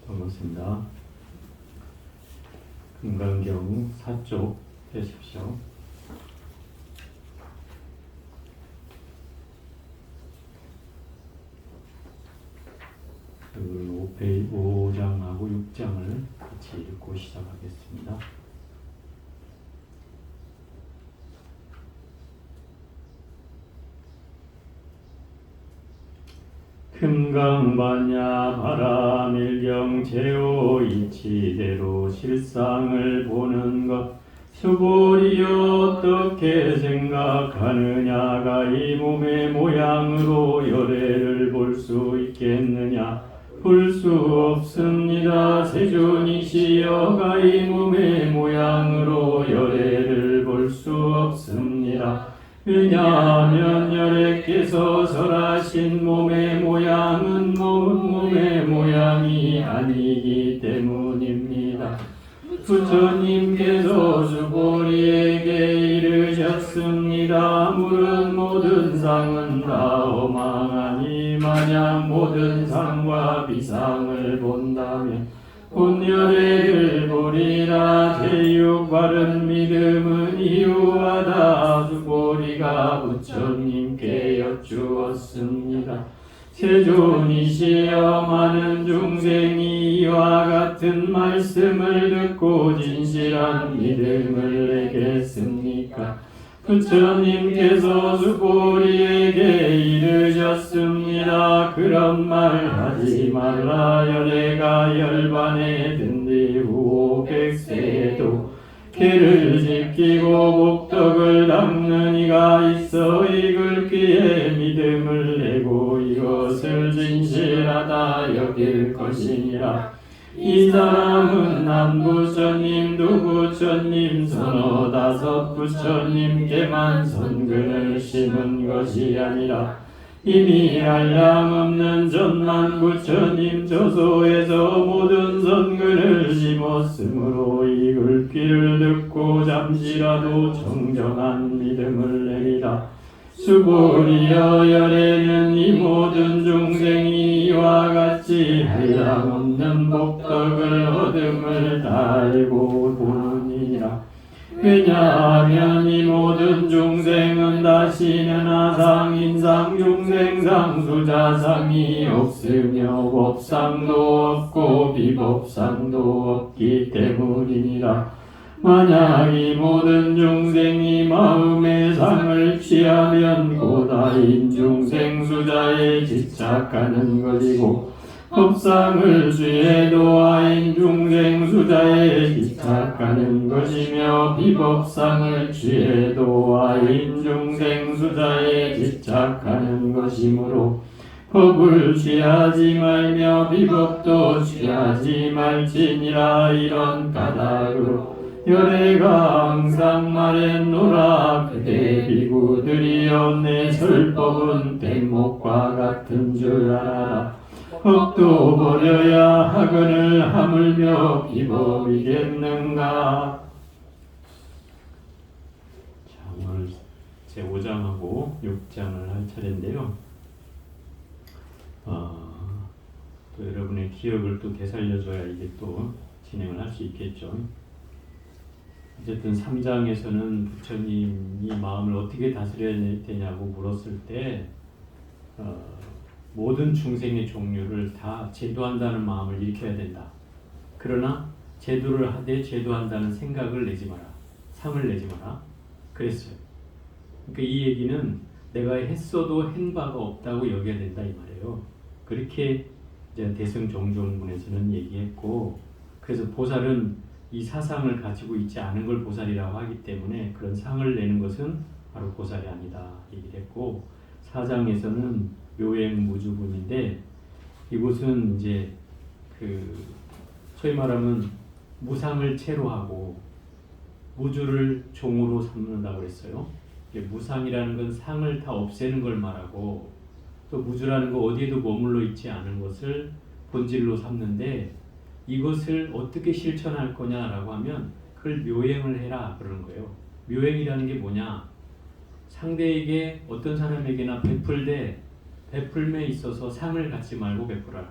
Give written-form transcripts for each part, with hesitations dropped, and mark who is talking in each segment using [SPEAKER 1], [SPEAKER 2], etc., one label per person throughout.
[SPEAKER 1] 반갑습니다. 금강경 4쪽 되십시오. 그 5장하고 6장을 같이 읽고 시작하겠습니다. 금강반야 바라밀경 제오 이치대로 실상을 보는 것 수볼이 어떻게 생각하느냐가 이 몸의 모양으로 열애를 볼 수 있겠느냐. 볼 수 없습니다. 세존이시여가 이 몸의 모양으로 열애를 볼 수 없습니다. 왜냐하면 열애께서 설하신 몸의 모양은 몸의 모양이 아니기 때문입니다. 부처님께서 수보리에게 이르셨습니다. 물은 모든 상은 다 어망하니 만약 모든 상과 비상을 본다면 본열애를 보리라. 제육 바른 믿음은 이유하다. 수보리가 부처님께 여쭈었습니다. 세존이시여 많은 중생이 이와 같은 말씀을 듣고 진실한 믿음을 내겠습니까? 부처님께서 수보리에게 이르셨습니다. 그런 말 하지 말라. 열애가 열반에 든 뒤후 500세에도 개를 지키고 복덕을 닦는 이가 있어 이 글귀에 믿음을 내고 이것을 진실하다 여길 것이니라. 이 사람은 한 부처님, 두 부처님, 서너 다섯 부처님께만 선근을 심은 것이 아니라 이미 한량없는 전만 부처님 저소에서 모든 선근을 심었으므로 이 글귀를 듣고 잠시라도 정정한 믿음을 내리라. 수보리여 열애는 이 모든 중생이 이와 같이 한량없는 복덕을 얻음을 다 알고 보느니라. 왜냐하면 이 모든 중생은 다시는 하상, 인상, 중생상, 수자상이 없으며 법상도 없고 비법상도 없기 때문이니라. 만약 이 모든 중생이 마음의 상을 취하면 고다인 중생수자에 집착하는 것이고 법상을 취해도 아인 중생수자에 집착하는 것이며 비법상을 취해도 아인 중생수자에 집착하는 것이므로 법을 취하지 말며 비법도 취하지 말지니라. 이런 까닭으로 열애가 항상 말했노라. 그대 비구들이여 내 설법은 뗏목과 같은 줄 알아라. 법도 버려야 학은을 하물며 비법이겠는가. 자, 오늘 제 5장하고 6장을 할 차례인데요. 또 여러분의 기억을 또 되살려줘야 이게 또 진행을 할 수 있겠죠. 어쨌든 3장에서는 부처님이 마음을 어떻게 다스려야 되냐고 물었을 때 모든 중생의 종류를 다 제도한다는 마음을 일으켜야 된다. 그러나 제도를 하되 제도한다는 생각을 내지 마라. 상을 내지 마라. 그랬어요. 그러니까 이 얘기는 내가 했어도 한 바가 없다고 여겨야 된다 이 말이에요. 그렇게 이제 대승종종문에서는 얘기했고, 그래서 보살은 이 사상을 가지고 있지 않은 걸 보살이라고 하기 때문에 그런 상을 내는 것은 바로 보살이 아니다 얘기를 했고, 4장에서는 묘행무주분인데 이곳은 이제 소위 말하면 무상을 채로하고 무주를 종으로 삼는다고 그랬어요. 무상이라는 건 상을 다 없애는 걸 말하고, 또 무주라는 거 어디에도 머물러 있지 않은 것을 본질로 삼는데, 이것을 어떻게 실천할 거냐라고 하면 그걸 묘행을 해라 그러는 거예요. 묘행이라는 게 뭐냐? 상대에게 어떤 사람에게나 베풀되 베풀매 있어서 상을 갖지 말고 베풀어라.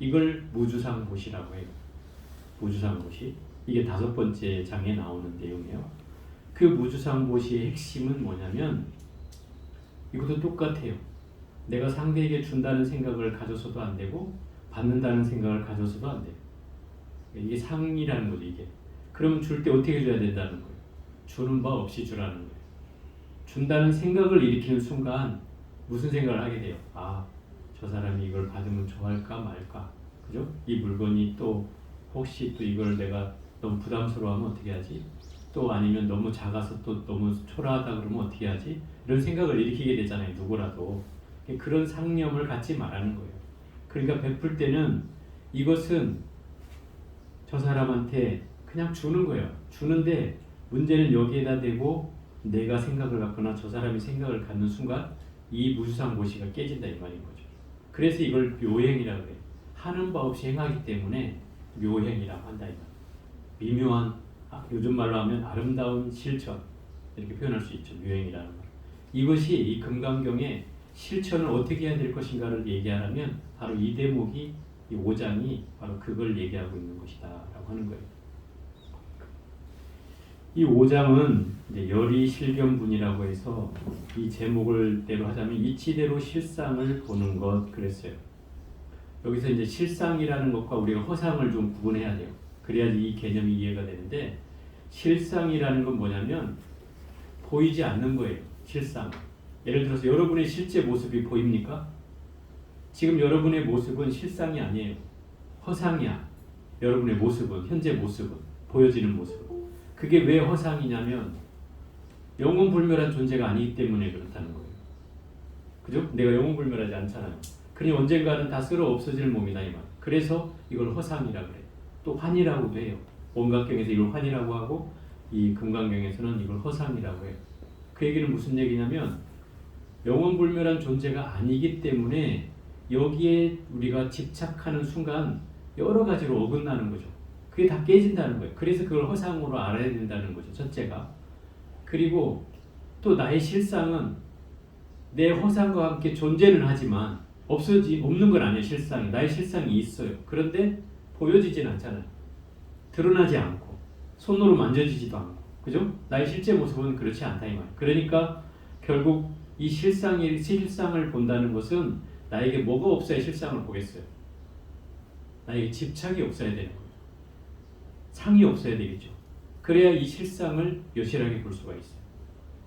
[SPEAKER 1] 이걸 무주상보시라고 해요. 무주상보시. 이게 5번째 장에 나오는 내용이에요. 그 무주상보시의 핵심은 뭐냐면 이것도 똑같아요. 내가 상대에게 준다는 생각을 가져서도 안 되고 받는다는 생각을 가져서도 안 돼요. 이게 상이라는 거죠. 이게. 그러면 줄 때 어떻게 줘야 된다는 거예요. 주는 바 없이 주라는 거예요. 준다는 생각을 일으키는 순간 무슨 생각을 하게 돼요. 아, 저 사람이 이걸 받으면 좋아할까 말까. 그죠? 이 물건이 또 혹시 또 이걸 내가 너무 부담스러워하면 어떻게 하지? 또 아니면 너무 작아서 또 너무 초라하다 그러면 어떻게 하지? 이런 생각을 일으키게 되잖아요. 누구라도. 그런 상념을 갖지 말라는 거예요. 그러니까 베풀 때는 이것은 저 사람한테 그냥 주는 거예요. 주는데 문제는 여기에다 대고 내가 생각을 갖거나 저 사람이 생각을 갖는 순간 이 무주상보시가 깨진다 이 말인 거죠. 그래서 이걸 묘행이라고 해요. 하는 바 없이 행하기 때문에 묘행이라고 한다 이 말. 미묘한, 요즘 말로 하면 아름다운 실천 이렇게 표현할 수 있죠. 묘행이라는 말. 이것이 이 금강경의 실천을 어떻게 해야 될 것인가를 얘기하려면 바로 이 대목이 이 5장이 바로 그걸 얘기하고 있는 것이다 라고 하는 거예요. 이 5장은 이제 열의실견분이라고 해서 이 제목을 대로 하자면 이치대로 실상을 보는 것 그랬어요. 여기서 이제 실상이라는 것과 우리가 허상을 좀 구분해야 돼요. 그래야지 이 개념이 이해가 되는데 실상이라는 건 뭐냐면 보이지 않는 거예요. 실상. 예를 들어서 여러분의 실제 모습이 보입니까? 지금 여러분의 모습은 실상이 아니에요. 허상이야. 여러분의 모습은, 현재 모습은, 보여지는 모습은. 그게 왜 허상이냐면 영원불멸한 존재가 아니기 때문에 그렇다는 거예요. 그죠? 내가 영원불멸하지 않잖아요. 그러니 언젠가는 다 쓸어 없어질 몸이다 이 말. 그래서 이걸 허상이라 그래요. 또 환이라고도 해요. 원각경에서 이걸 환이라고 하고 이 금강경에서는 이걸 허상이라고 해요. 그 얘기는 무슨 얘기냐면 영원불멸한 존재가 아니기 때문에 여기에 우리가 집착하는 순간 여러 가지로 어긋나는 거죠. 그게 다 깨진다는 거예요. 그래서 그걸 허상으로 알아야 된다는 거죠. 첫째가. 그리고 또 나의 실상은 내 허상과 함께 존재는 하지만 없는 건 아니에요. 실상이. 나의 실상이 있어요. 그런데 보여지진 않잖아요. 드러나지 않고 손으로 만져지지도 않고 그죠? 나의 실제 모습은 그렇지 않다 이 말. 그러니까 결국 이 실상을 본다는 것은 나에게 뭐가 없어야 실상을 보겠어요? 나에게 집착이 없어야 되는 거예요. 상이 없어야 되겠죠. 그래야 이 실상을 여실하게 볼 수가 있어요.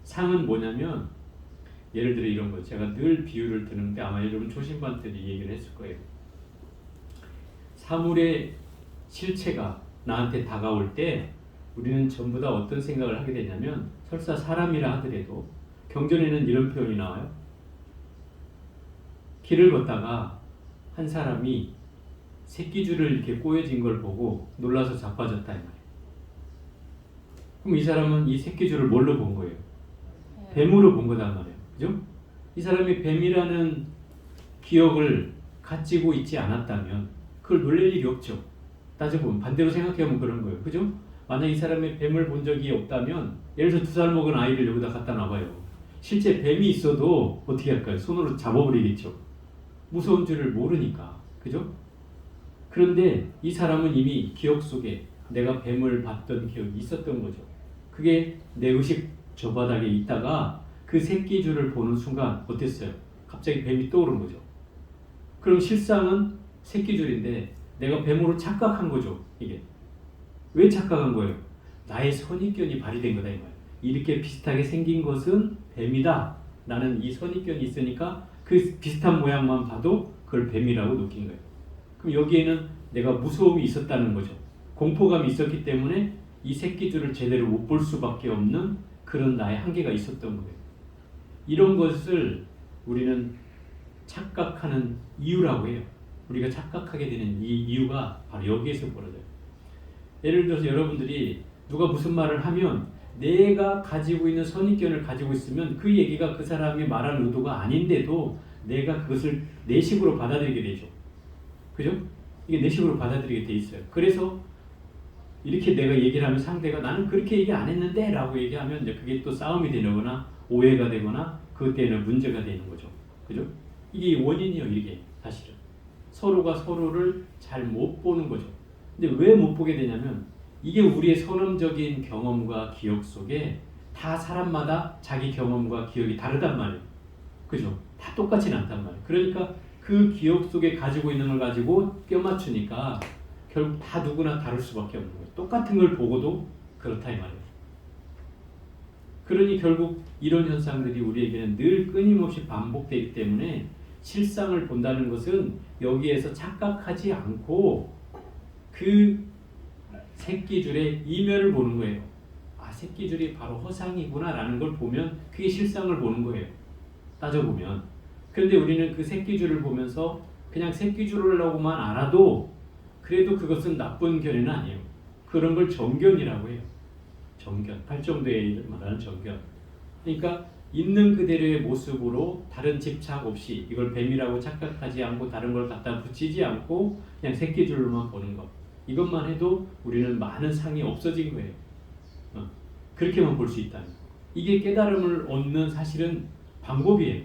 [SPEAKER 1] 상은 뭐냐면 예를 들어 이런 거 제가 늘 비유를 드는데 아마 여러분 초신반 때도 이 얘기를 했을 거예요. 사물의 실체가 나한테 다가올 때 우리는 전부 다 어떤 생각을 하게 되냐면 설사 사람이라 하더라도 경전에는 이런 표현이 나와요. 길을 걷다가 한 사람이 새끼줄을 이렇게 꼬여진 걸 보고 놀라서 자빠졌다 이 말이에요. 그럼 이 사람은 이 새끼줄을 뭘로 본 거예요? 뱀으로 본 거단 말이에요. 그죠? 이 사람이 뱀이라는 기억을 가지고 있지 않았다면 그걸 놀랄 일이 없죠. 따져보면 반대로 생각해보면 그런 거예요. 그죠? 만약 이 사람이 뱀을 본 적이 없다면 예를 들어 2살 먹은 아이를 여기다 갖다 놔봐요. 실제 뱀이 있어도 어떻게 할까요? 손으로 잡아버리겠죠. 무서운 줄을 모르니까. 그죠? 그런데 이 사람은 이미 기억 속에 내가 뱀을 봤던 기억이 있었던 거죠. 그게 내 의식 저 바닥에 있다가 그 새끼줄을 보는 순간 어땠어요? 갑자기 뱀이 떠오른 거죠. 그럼 실상은 새끼줄인데 내가 뱀으로 착각한 거죠. 이게. 왜 착각한 거예요? 나의 선입견이 발휘된 거다 이 말이에요. 이렇게 비슷하게 생긴 것은 뱀이다. 나는 이 선입견이 있으니까 그 비슷한 모양만 봐도 그걸 뱀이라고 느낀 거예요. 그럼 여기에는 내가 무서움이 있었다는 거죠. 공포감이 있었기 때문에 이 새끼줄을 제대로 못 볼 수밖에 없는 그런 나의 한계가 있었던 거예요. 이런 것을 우리는 착각하는 이유라고 해요. 우리가 착각하게 되는 이 이유가 바로 여기에서 벌어져요. 예를 들어서 여러분들이 누가 무슨 말을 하면 내가 가지고 있는 선입견을 가지고 있으면 그 얘기가 그 사람이 말하는 의도가 아닌데도 내가 그것을 내 식으로 받아들이게 되죠. 그죠? 이게 내 식으로 받아들이게 돼 있어요. 그래서 이렇게 내가 얘기를 하면 상대가 나는 그렇게 얘기 안 했는데 라고 얘기하면 이제 그게 또 싸움이 되거나 오해가 되거나 그때는 문제가 되는 거죠. 그죠? 이게 원인이에요. 이게 사실은. 서로가 서로를 잘 못 보는 거죠. 근데 왜 못 보게 되냐면 이게 우리의 선험적인 경험과 기억 속에 다 사람마다 자기 경험과 기억이 다르단 말이에요. 그죠? 다 똑같지는 않단 말이에요. 그러니까 그 기억 속에 가지고 있는 걸 가지고 껴맞추니까 결국 다 누구나 다를 수밖에 없는 거예요. 똑같은 걸 보고도 그렇다 이 말이에요. 그러니 결국 이런 현상들이 우리에게는 늘 끊임없이 반복되기 때문에 실상을 본다는 것은 여기에서 착각하지 않고 그 새끼줄의 이면을 보는 거예요. 아, 새끼줄이 바로 허상이구나 라는 걸 보면 그게 실상을 보는 거예요. 따져보면. 그런데 우리는 그 새끼줄을 보면서 그냥 새끼줄이라고만 알아도 그래도 그것은 나쁜 견해는 아니에요. 그런 걸 정견이라고 해요. 정견. 팔정도에 말하는 정견. 그러니까 있는 그대로의 모습으로 다른 집착 없이 이걸 뱀이라고 착각하지 않고 다른 걸 갖다 붙이지 않고 그냥 새끼줄로만 보는 것. 이것만 해도 우리는 많은 상이 없어진 거예요. 그렇게만 볼 수 있다는 거. 이게 깨달음을 얻는 사실은 방법이에요.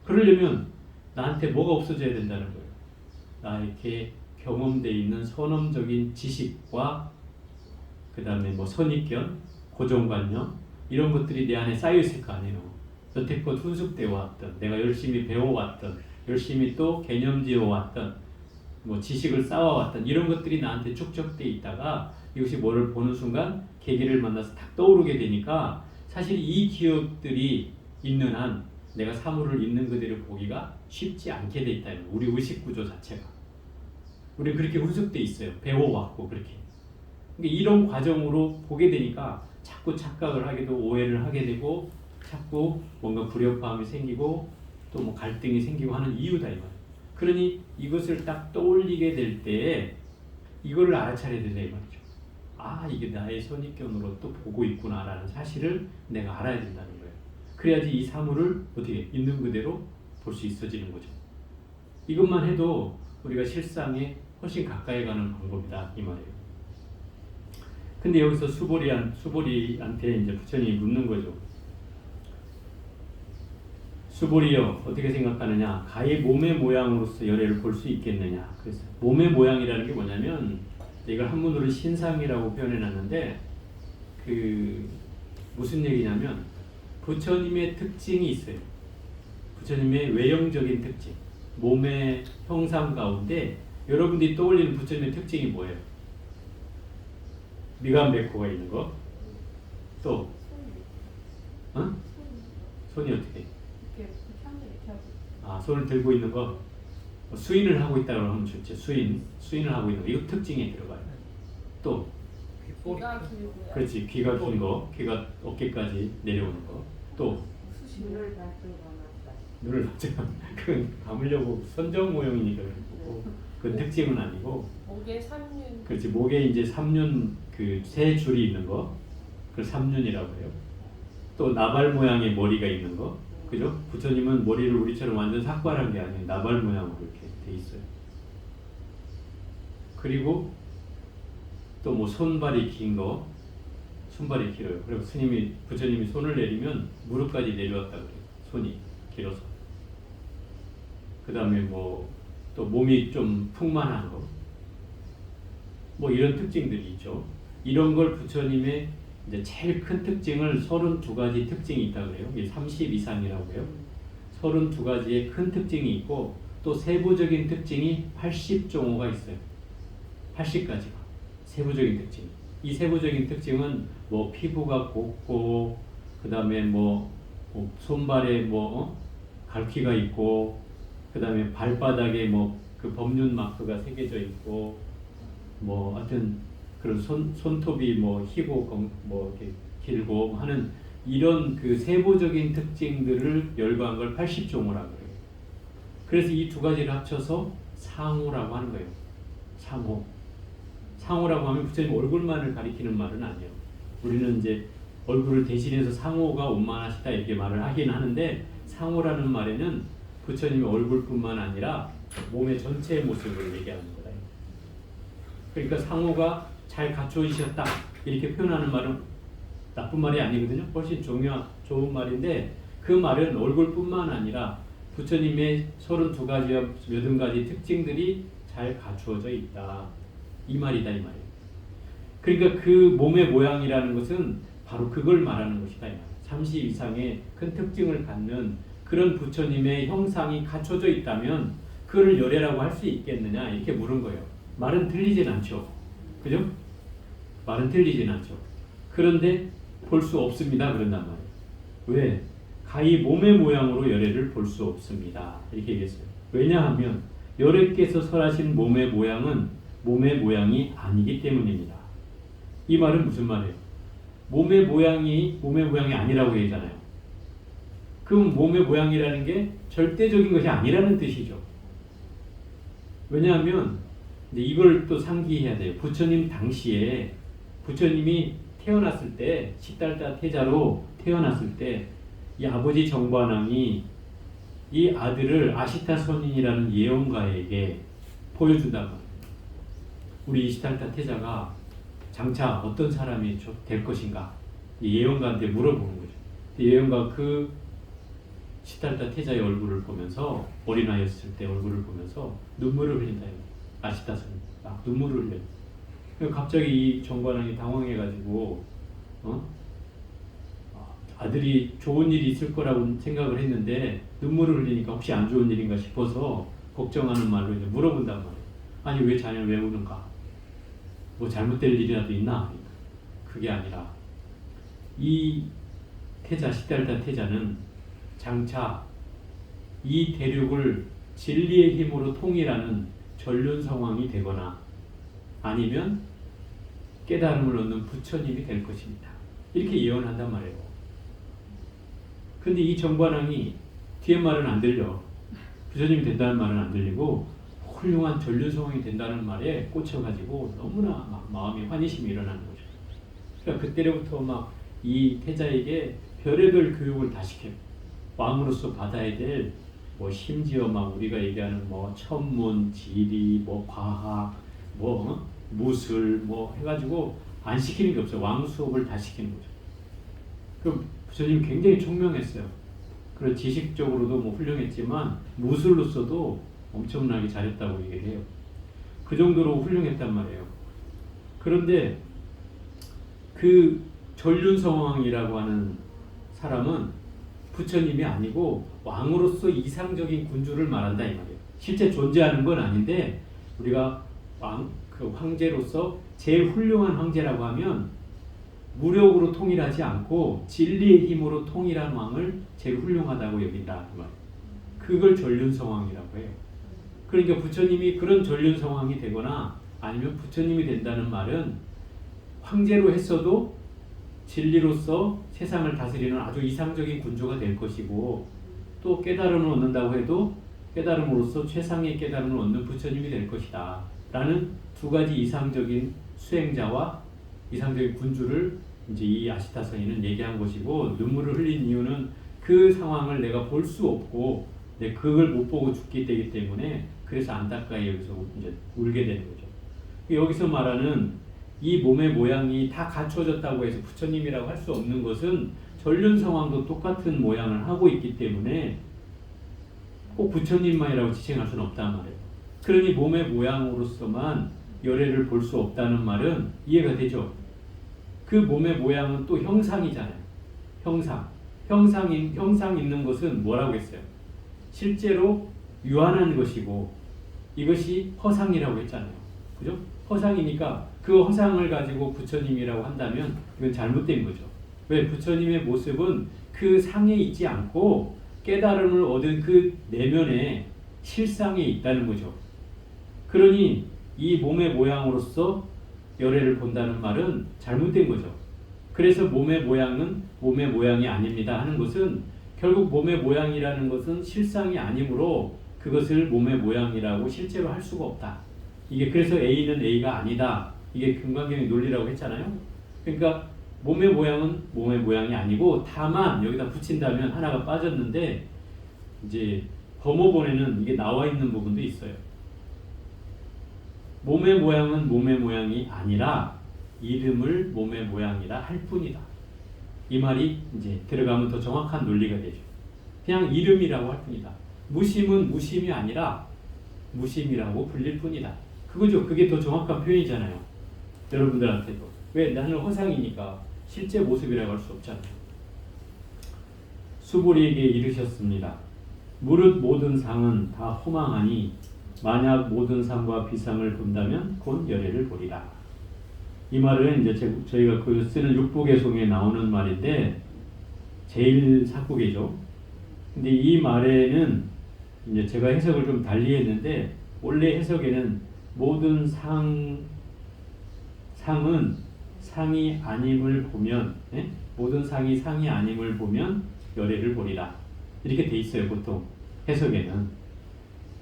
[SPEAKER 1] 그러려면 나한테 뭐가 없어져야 된다는 거예요. 나에게 경험되어 있는 선험적인 지식과 그 다음에 뭐 선입견, 고정관념 이런 것들이 내 안에 쌓여 있을 거 아니에요. 여태껏 훈숙되어 왔던, 내가 열심히 배워왔던, 열심히 또 개념지어 왔던, 뭐 지식을 쌓아왔던 이런 것들이 나한테 축적되어 있다가 이것이 뭐를 보는 순간 계기를 만나서 딱 떠오르게 되니까 사실 이 기억들이 있는 한 내가 사물을 있는 그대로 보기가 쉽지 않게 돼 있다. 우리 의식 구조 자체가. 우리 그렇게 훈숙돼 있어요. 배워왔고 그렇게. 그러니까 이런 과정으로 보게 되니까 자꾸 착각을 하게 되고 오해를 하게 되고 자꾸 뭔가 불협화음이 생기고 또 뭐 갈등이 생기고 하는 이유다 이 말이에요. 그러니 이것을 딱 떠올리게 될 때 이걸 알아차려야 된다 이 말이죠. 아, 이게 나의 선입견으로 또 보고 있구나라는 사실을 내가 알아야 된다는 거예요. 그래야지 이 사물을 어떻게 있는 그대로 볼 수 있어지는 거죠. 이것만 해도 우리가 실상에 훨씬 가까이 가는 방법이다 이 말이에요. 근데 여기서 수보리한테 이제 부처님이 묻는 거죠. 수보리여 어떻게 생각하느냐? 가히 몸의 모양으로서 열애를 볼 수 있겠느냐? 그래서 몸의 모양이라는 게 뭐냐면 이걸 한문으로 신상이라고 표현해놨는데 그 무슨 얘기냐면 부처님의 특징이 있어요. 부처님의 외형적인 특징, 몸의 형상 가운데 여러분들이 떠올리는 부처님의 특징이 뭐예요? 미간백호가 있는 거, 또 손이 어떻게? 아, 손을 들고 있는 거, 수인을 하고 있다고 하면 좋죠. 수인을 하고 있는 거, 이거 특징에 들어가요. 또
[SPEAKER 2] 귀가 길고,
[SPEAKER 1] 그렇지, 귀가 긴 거, 귀가 어깨까지 내려오는 거, 또
[SPEAKER 3] 눈을 밝게 감았다.
[SPEAKER 1] 눈을 맞죠. 그 감으려고 선정 모형이니까 그렇고 그 특징은 아니고.
[SPEAKER 2] 목에 삼륜.
[SPEAKER 1] 그렇지, 목에 이제 삼륜 그 세 줄이 있는 거, 그걸 삼륜이라고 해요. 또 나발 모양의 머리가 있는 거, 그죠? 부처님은 머리를 우리처럼 완전 삭발한 게 아니에요. 나발 모양으로 이렇게 돼 있어요. 그리고 또 뭐 손발이 긴 거, 손발이 길어요. 그리고 부처님이 손을 내리면 무릎까지 내려왔다 그래요. 손이 길어서. 그 다음에 뭐 또 몸이 좀 풍만한 거, 뭐 이런 특징들이 있죠. 이런 걸 부처님의 이제 제일 큰 특징을 32가지 특징이 있다고 그래요. 이게 30 이상이라고 해요. 32가지의 큰 특징이 있고 또 세부적인 특징이 80종호가 있어요. 80가지가 세부적인 특징. 이 세부적인 특징은 뭐 피부가 곱고 그 다음에 뭐 손발에 갈퀴가 있고 그 다음에 발바닥에 뭐 그 법륜 마크가 새겨져 있고 뭐 하여튼 그런 손톱이 뭐 희고 뭐 이렇게 길고 하는 이런 그 세부적인 특징들을 열거한 걸 80종호라고 해요. 그래서 이 두 가지를 합쳐서 상호라고 하는 거예요. 상호. 상호라고 하면 부처님 얼굴만을 가리키는 말은 아니에요. 우리는 이제 얼굴을 대신해서 상호가 원만하시다 이렇게 말을 하긴 하는데 상호라는 말에는 부처님의 얼굴뿐만 아니라 몸의 전체의 모습을 얘기하는 거다. 그러니까 상호가 잘 갖추어지셨다 이렇게 표현하는 말은 나쁜 말이 아니거든요. 훨씬 좋은 말인데 그 말은 얼굴뿐만 아니라 부처님의 32가지와 80가지 특징들이 잘 갖추어져 있다. 이 말이다 이 말이에요. 그러니까 그 몸의 모양이라는 것은 바로 그걸 말하는 것이다 이 말이에요. 30 이상의 큰 특징을 갖는 그런 부처님의 형상이 갖춰져 있다면 그를 열애라고 할 수 있겠느냐 이렇게 물은 거예요. 말은 틀리진 않죠. 그죠? 말은 틀리진 않죠. 그런데 볼 수 없습니다. 그런단 말이에요. 왜? 가히 몸의 모양으로 열애를 볼 수 없습니다. 이렇게 얘기했어요. 왜냐하면 열애께서 설하신 몸의 모양은 몸의 모양이 아니기 때문입니다. 이 말은 무슨 말이에요? 몸의 모양이 아니라고 얘기잖아요. 그럼 몸의 모양이라는 게 절대적인 것이 아니라는 뜻이죠. 왜냐하면 이걸 또 상기해야 돼요. 부처님 당시에 부처님이 태어났을 때 시달다 태자로 태어났을 때 이 아버지 정관왕이 이 아들을 아시타 선인이라는 예언가에게 보여준단 말이에요. 우리 이 시달다 태자가 장차 어떤 사람이 될 것인가 예언가한테 물어보는 거죠. 예언가 그 시달다 태자의 얼굴을 보면서 어린아이였을 때 얼굴을 보면서 눈물을 흘린다. 아시타 선인 막 눈물을 흘려요. 갑자기 이 정관왕이 당황해가지고 아들이 좋은 일이 있을 거라고 생각을 했는데 눈물을 흘리니까 혹시 안 좋은 일인가 싶어서 걱정하는 말로 이제 물어본단 말이에요. 아니 왜 자녀는 왜 우는가? 뭐 잘못될 일이라도 있나? 그게 아니라 이 태자 시달다 태자는 장차 이 대륙을 진리의 힘으로 통일하는 전륜 성왕이 되거나 아니면 깨달음을 얻는 부처님이 될 것입니다. 이렇게 예언한단 말이에요. 근데 이 정관왕이 뒤에 말은 안 들려. 부처님이 된다는 말은 안 들리고 훌륭한 전륜 성왕이 된다는 말에 꽂혀가지고 너무나 막 마음이 환희심이 일어나는 거죠. 그러니까 그때부터 막 이 태자에게 별의별 교육을 다 시켜요. 왕으로서 받아야 될 뭐 심지어 막 우리가 얘기하는 뭐 천문, 지리, 뭐 과학, 뭐 무술 뭐 해가지고 안 시키는 게 없어요. 왕 수업을 다 시키는 거죠. 그럼 부처님 굉장히 총명했어요. 그리고 지식적으로도 뭐 훌륭했지만 무술로서도 엄청나게 잘했다고 얘기를 해요. 그 정도로 훌륭했단 말이에요. 그런데 그 전륜성왕이라고 하는 사람은 부처님이 아니고 왕으로서 이상적인 군주를 말한다 이 말이에요. 실제 존재하는 건 아닌데 우리가 그 황제로서 제일 훌륭한 황제라고 하면 무력으로 통일하지 않고 진리의 힘으로 통일한 왕을 제일 훌륭하다고 여긴다 그 말. 그걸 전륜성왕이라고 해요. 그러니까 부처님이 그런 전륜성왕이 되거나 아니면 부처님이 된다는 말은 황제로 했어도 진리로서 세상을 다스리는 아주 이상적인 군주가 될 것이고 또 깨달음을 얻는다고 해도 깨달음으로써 최상의 깨달음을 얻는 부처님이 될 것이다 라는 두 가지 이상적인 수행자와 이상적인 군주를 이제 이 아시타 선인은 얘기한 것이고 여물을 흘린 이유는 그 상황을 내가 볼 수 없고 그걸 못 보고 죽게 되기 때문에 그래서 안타까이 여기서 이제 울게 되는 거죠. 여기서 말하는 이 몸의 모양이 다 갖춰졌다고 해서 부처님이라고 할 수 없는 것은 전륜성왕도 똑같은 모양을 하고 있기 때문에 꼭 부처님만이라고 지칭할 수는 없단 말이에요. 그러니 몸의 모양으로서만 열애를 볼 수 없다는 말은 이해가 되죠. 그 몸의 모양은 또 형상이잖아요. 형상 있는 것은 뭐라고 했어요? 실제로 유한한 것이고 이것이 허상이라고 했잖아요. 그죠? 허상이니까 그 허상을 가지고 부처님이라고 한다면 이건 잘못된 거죠. 왜? 부처님의 모습은 그 상에 있지 않고 깨달음을 얻은 그 내면에 실상에 있다는 거죠. 그러니 이 몸의 모양으로서 열애를 본다는 말은 잘못된 거죠. 그래서 몸의 모양은 몸의 모양이 아닙니다 하는 것은 결국 몸의 모양이라는 것은 실상이 아니므로 그것을 몸의 모양이라고 실제로 할 수가 없다. 이게 그래서 A는 A가 아니다. 이게 금강경의 논리라고 했잖아요. 그러니까 몸의 모양은 몸의 모양이 아니고 다만 여기다 붙인다면 하나가 빠졌는데 이제 범어본에는 이게 나와 있는 부분도 있어요. 몸의 모양은 몸의 모양이 아니라 이름을 몸의 모양이라 할 뿐이다. 이 말이 이제 들어가면 더 정확한 논리가 되죠. 그냥 이름이라고 할 뿐이다. 무심은 무심이 아니라 무심이라고 불릴 뿐이다. 그거죠. 그게 더 정확한 표현이잖아요. 여러분들한테도. 왜? 나는 허상이니까 실제 모습이라고 할 수 없잖아요. 수보리에게 이르셨습니다. 무릇 모든 상은 다 허망하니 만약 모든 상과 비상을 본다면 곧 열애를 보리라. 이 말은 이제 저희가 그 쓰는 육부개송에 나오는 말인데 제일 삭국이죠. 근데 이 말에는 이제 제가 해석을 좀 달리 했는데 원래 해석에는 모든 상은 상이 아님을 보면 모든 상이 상이 아님을 보면 열애를 보리라. 이렇게 돼 있어요. 보통 해석에는.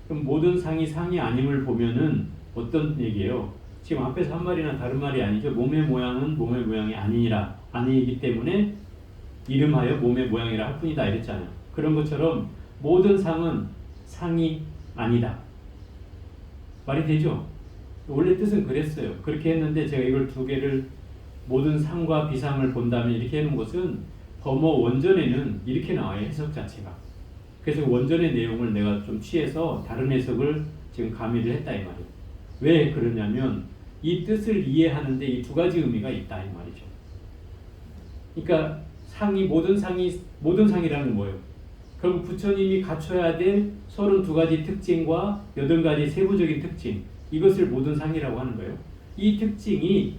[SPEAKER 1] 그럼 모든 상이 상이 아님을 보면은 어떤 얘기예요? 지금 앞에서 한 말이나 다른 말이 아니죠. 몸의 모양은 몸의 모양이 아니니라. 아니기 때문에 이름하여 몸의 모양이라 할 뿐이다 이랬잖아요. 그런 것처럼 모든 상은 상이 아니다. 말이 되죠? 원래 뜻은 그랬어요. 그렇게 했는데 제가 이걸 두 개를 모든 상과 비상을 본다면 이렇게 해놓은 것은 범어 원전에는 이렇게 나와요. 해석 자체가. 그래서 원전의 내용을 내가 좀 취해서 다른 해석을 지금 가미를 했다 이 말이에요. 왜 그러냐면 이 뜻을 이해하는데 이 두 가지 의미가 있다 이 말이죠. 그러니까 모든 상이라는 건 뭐예요? 결국 부처님이 갖춰야 될 32가지 특징과 8가지 세부적인 특징, 이것을 모든 상이라고 하는 거예요. 이 특징이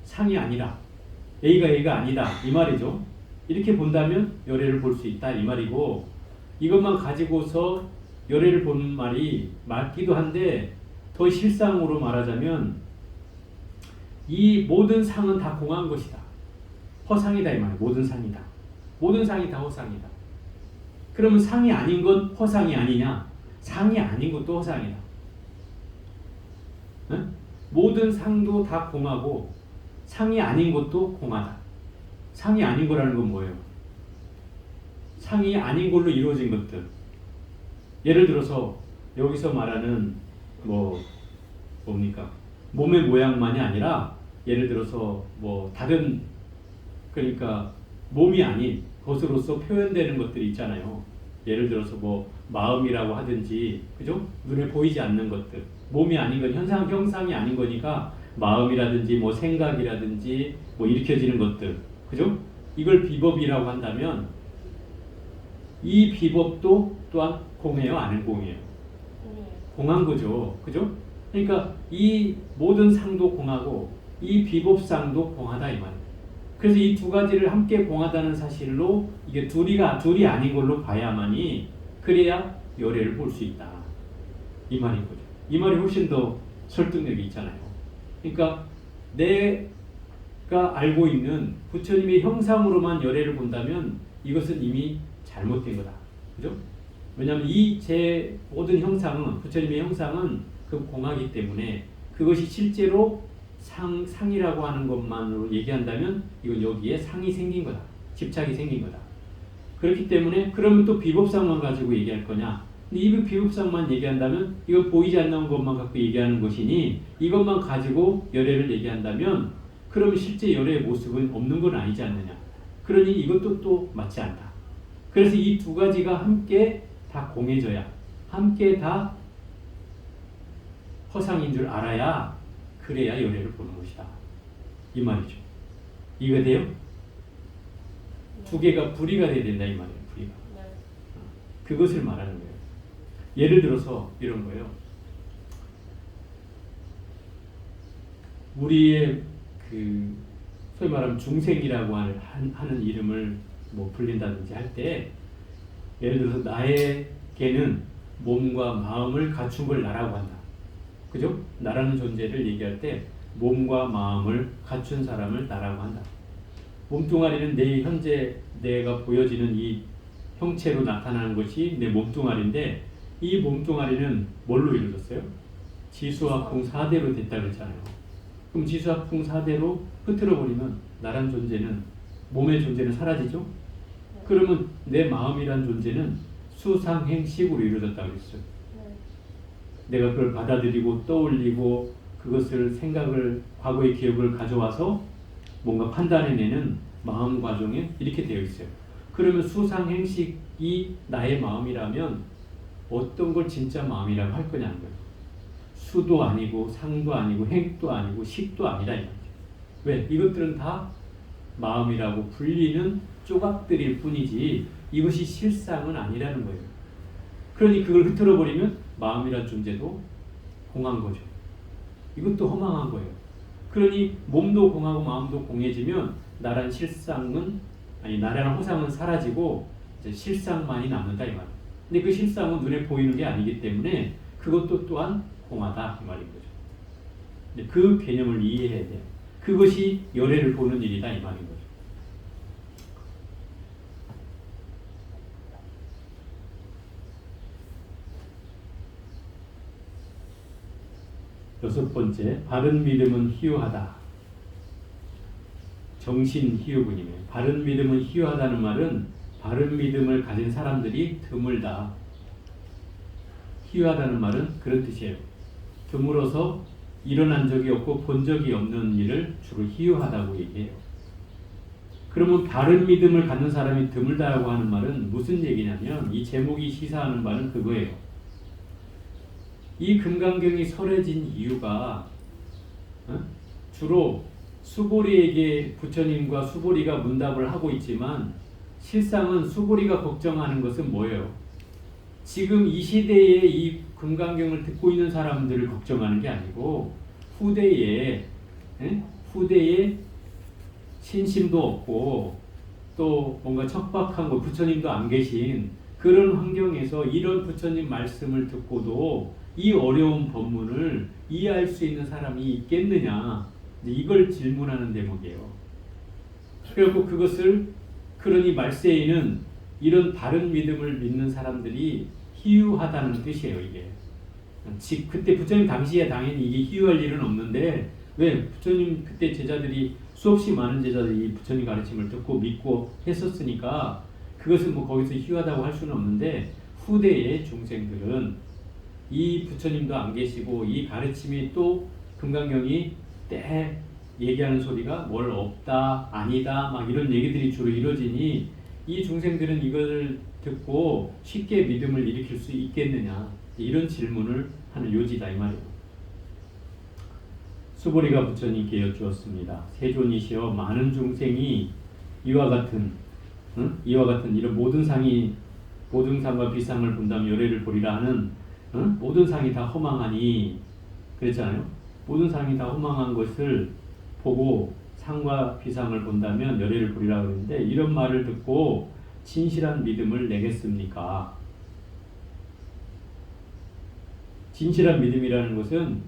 [SPEAKER 1] 상이 아니라 A가 아니다 이 말이죠. 이렇게 본다면 열애를 볼 수 있다 이 말이고, 이것만 가지고서 열애를 보는 말이 맞기도 한데 더 실상으로 말하자면 이 모든 상은 다 공한 것이다. 허상이다 이 말이에요. 모든 상이다. 모든 상이 다 허상이다. 그러면 상이 아닌 건 허상이 아니냐? 상이 아닌 것도 허상이다. 응? 모든 상도 다 공하고 상이 아닌 것도 공하다. 상이 아닌 거라는 건 뭐예요? 상이 아닌 걸로 이루어진 것들. 예를 들어서 여기서 말하는 뭡니까? 몸의 모양만이 아니라 예를 들어서 다른, 그러니까 몸이 아닌 것으로서 표현되는 것들이 있잖아요. 예를 들어서 마음이라고 하든지, 그죠? 눈에 보이지 않는 것들. 몸이 아닌 건 형상이 아닌 거니까 마음이라든지 생각이라든지 일으켜지는 것들. 그죠? 이걸 비법이라고 한다면 이 비법도 또한 공해요, 아닌 공해요? 공한 거죠. 그죠? 그러니까 이 모든 상도 공하고 이 비법상도 공하다 이 말이에요. 그래서 이 두 가지를 함께 공하다는 사실로 이게 둘이 아닌 걸로 봐야만이 그래야 열애를 볼 수 있다. 이 말인 거죠. 이 말이 훨씬 더 설득력이 있잖아요. 그러니까 내가 알고 있는 부처님의 형상으로만 열애를 본다면 이것은 이미 잘못된 거다. 그죠? 왜냐하면 제 모든 형상은, 부처님의 형상은 그 공하기 때문에 그것이 실제로 상이라고 하는 것만으로 얘기한다면 이건 여기에 상이 생긴 거다. 집착이 생긴 거다. 그렇기 때문에 그러면 또 비법상만 가지고 얘기할 거냐? 근데 이 비법상만 얘기한다면 이건 보이지 않는 것만 갖고 얘기하는 것이니 이것만 가지고 열애를 얘기한다면 그러면 실제 열애의 모습은 없는 건 아니지 않느냐? 그러니 이것도 또 맞지 않다. 그래서 이 두 가지가 함께 다 공해져야, 함께 다 허상인 줄 알아야 그래야 열애를 보는 것이다. 이 말이죠. 이해가 돼요? 두 개가 분리가 돼야 된다 이 말이에요. 분리가. 그것을 말하는 거예요. 예를 들어서 이런 거예요. 우리의 소위 말하면 중생이라고 하는 이름을 불린다든지 할 때 예를 들어서 나에게는 몸과 마음을 갖춘 걸 나라고 한다. 그죠? 나라는 존재를 얘기할 때 몸과 마음을 갖춘 사람을 나라고 한다. 몸뚱아리는 현재 내가 보여지는 이 형체로 나타나는 것이 내 몸뚱아리인데 이 몸뚱아리는 뭘로 이루어졌어요? 지수화풍 4대로 됐다 그랬잖아요. 그럼 지수화풍 4대로 흐트러버리면 나란 존재는, 몸의 존재는 사라지죠? 그러면 내 마음이란 존재는 수상행식으로 이루어졌다고 그랬어요. 내가 그걸 받아들이고 떠올리고 그것을 생각을, 과거의 기억을 가져와서 뭔가 판단해내는 마음 과정에 이렇게 되어 있어요. 그러면 수상행식이 나의 마음이라면 어떤 걸 진짜 마음이라고 할 거냐는 거예요. 수도 아니고 상도 아니고 행도 아니고 식도 아니라 이 말이죠. 왜? 이것들은 다 마음이라고 불리는 조각들일 뿐이지 이것이 실상은 아니라는 거예요. 그러니 그걸 흐트러버리면 마음이란 존재도 공한 거죠. 이것도 허망한 거예요. 그러니 몸도 공하고 마음도 공해지면 나란 실상은 나란 허상은 사라지고 이제 실상만이 남는다 이 말이에요. 근데 그 실상은 눈에 보이는 게 아니기 때문에 그것도 또한 공하다 이 말인 거죠. 근데 그 개념을 이해해야 돼요. 그것이 열애를 보는 일이다 이 말인 거죠. 여섯 번째, 바른 믿음은 희유하다. 정신 희유군이에요. 바른 믿음은 희유하다는 말은 바른 믿음을 가진 사람들이 드물다. 희유하다는 말은 그런 뜻이에요. 드물어서 일어난 적이 없고 본 적이 없는 일을 주로 희유하다고 얘기해요. 그러면 바른 믿음을 갖는 사람이 드물다라고 하는 말은 무슨 얘기냐면 이 제목이 시사하는 바는 그거예요. 이 금강경이 설해진 이유가 주로 수보리에게 부처님과 수보리가 문답을 하고 있지만 실상은 수보리가 걱정하는 것은 뭐예요? 지금 이 시대에 이 금강경을 듣고 있는 사람들을 걱정하는 게 아니고 후대에 신심도 없고 또 뭔가 척박한 거 부처님도 안 계신 그런 환경에서 이런 부처님 말씀을 듣고도 이 어려운 법문을 이해할 수 있는 사람이 있겠느냐 이걸 질문하는 대목이에요. 그리고 그것을 그러니 말세에는 이런 바른 믿음을 믿는 사람들이 희유하다는 뜻이에요. 이게 그때 부처님 당시에 당연히 이게 희유할 일은 없는데 왜 부처님 그때 제자들이 수없이 많은 제자들이 부처님 가르침을 듣고 믿고 했었으니까 그것은 뭐 거기서 희유하다고 할 수는 없는데 후대의 중생들은 이 부처님도 안 계시고 이 가르침이 또 금강경이 때 얘기하는 소리가 뭘 없다 아니다 막 이런 얘기들이 주로 이루어지니 이 중생들은 이걸 듣고 쉽게 믿음을 일으킬 수 있겠느냐 이런 질문을 하는 요지다 이 말이에요. 수보리가 부처님께 여쭈었습니다. 세존이시여 많은 중생이 이와 같은 이런 모든 상과 비상을 본다면 열애를 보리라 하는 모든 상이 다 허망하니 그랬잖아요. 모든 상이 다 허망한 것을 보고 상과 비상을 본다면 열애를 보리라 그랬는데 이런 말을 듣고 진실한 믿음을 내겠습니까? 진실한 믿음이라는 것은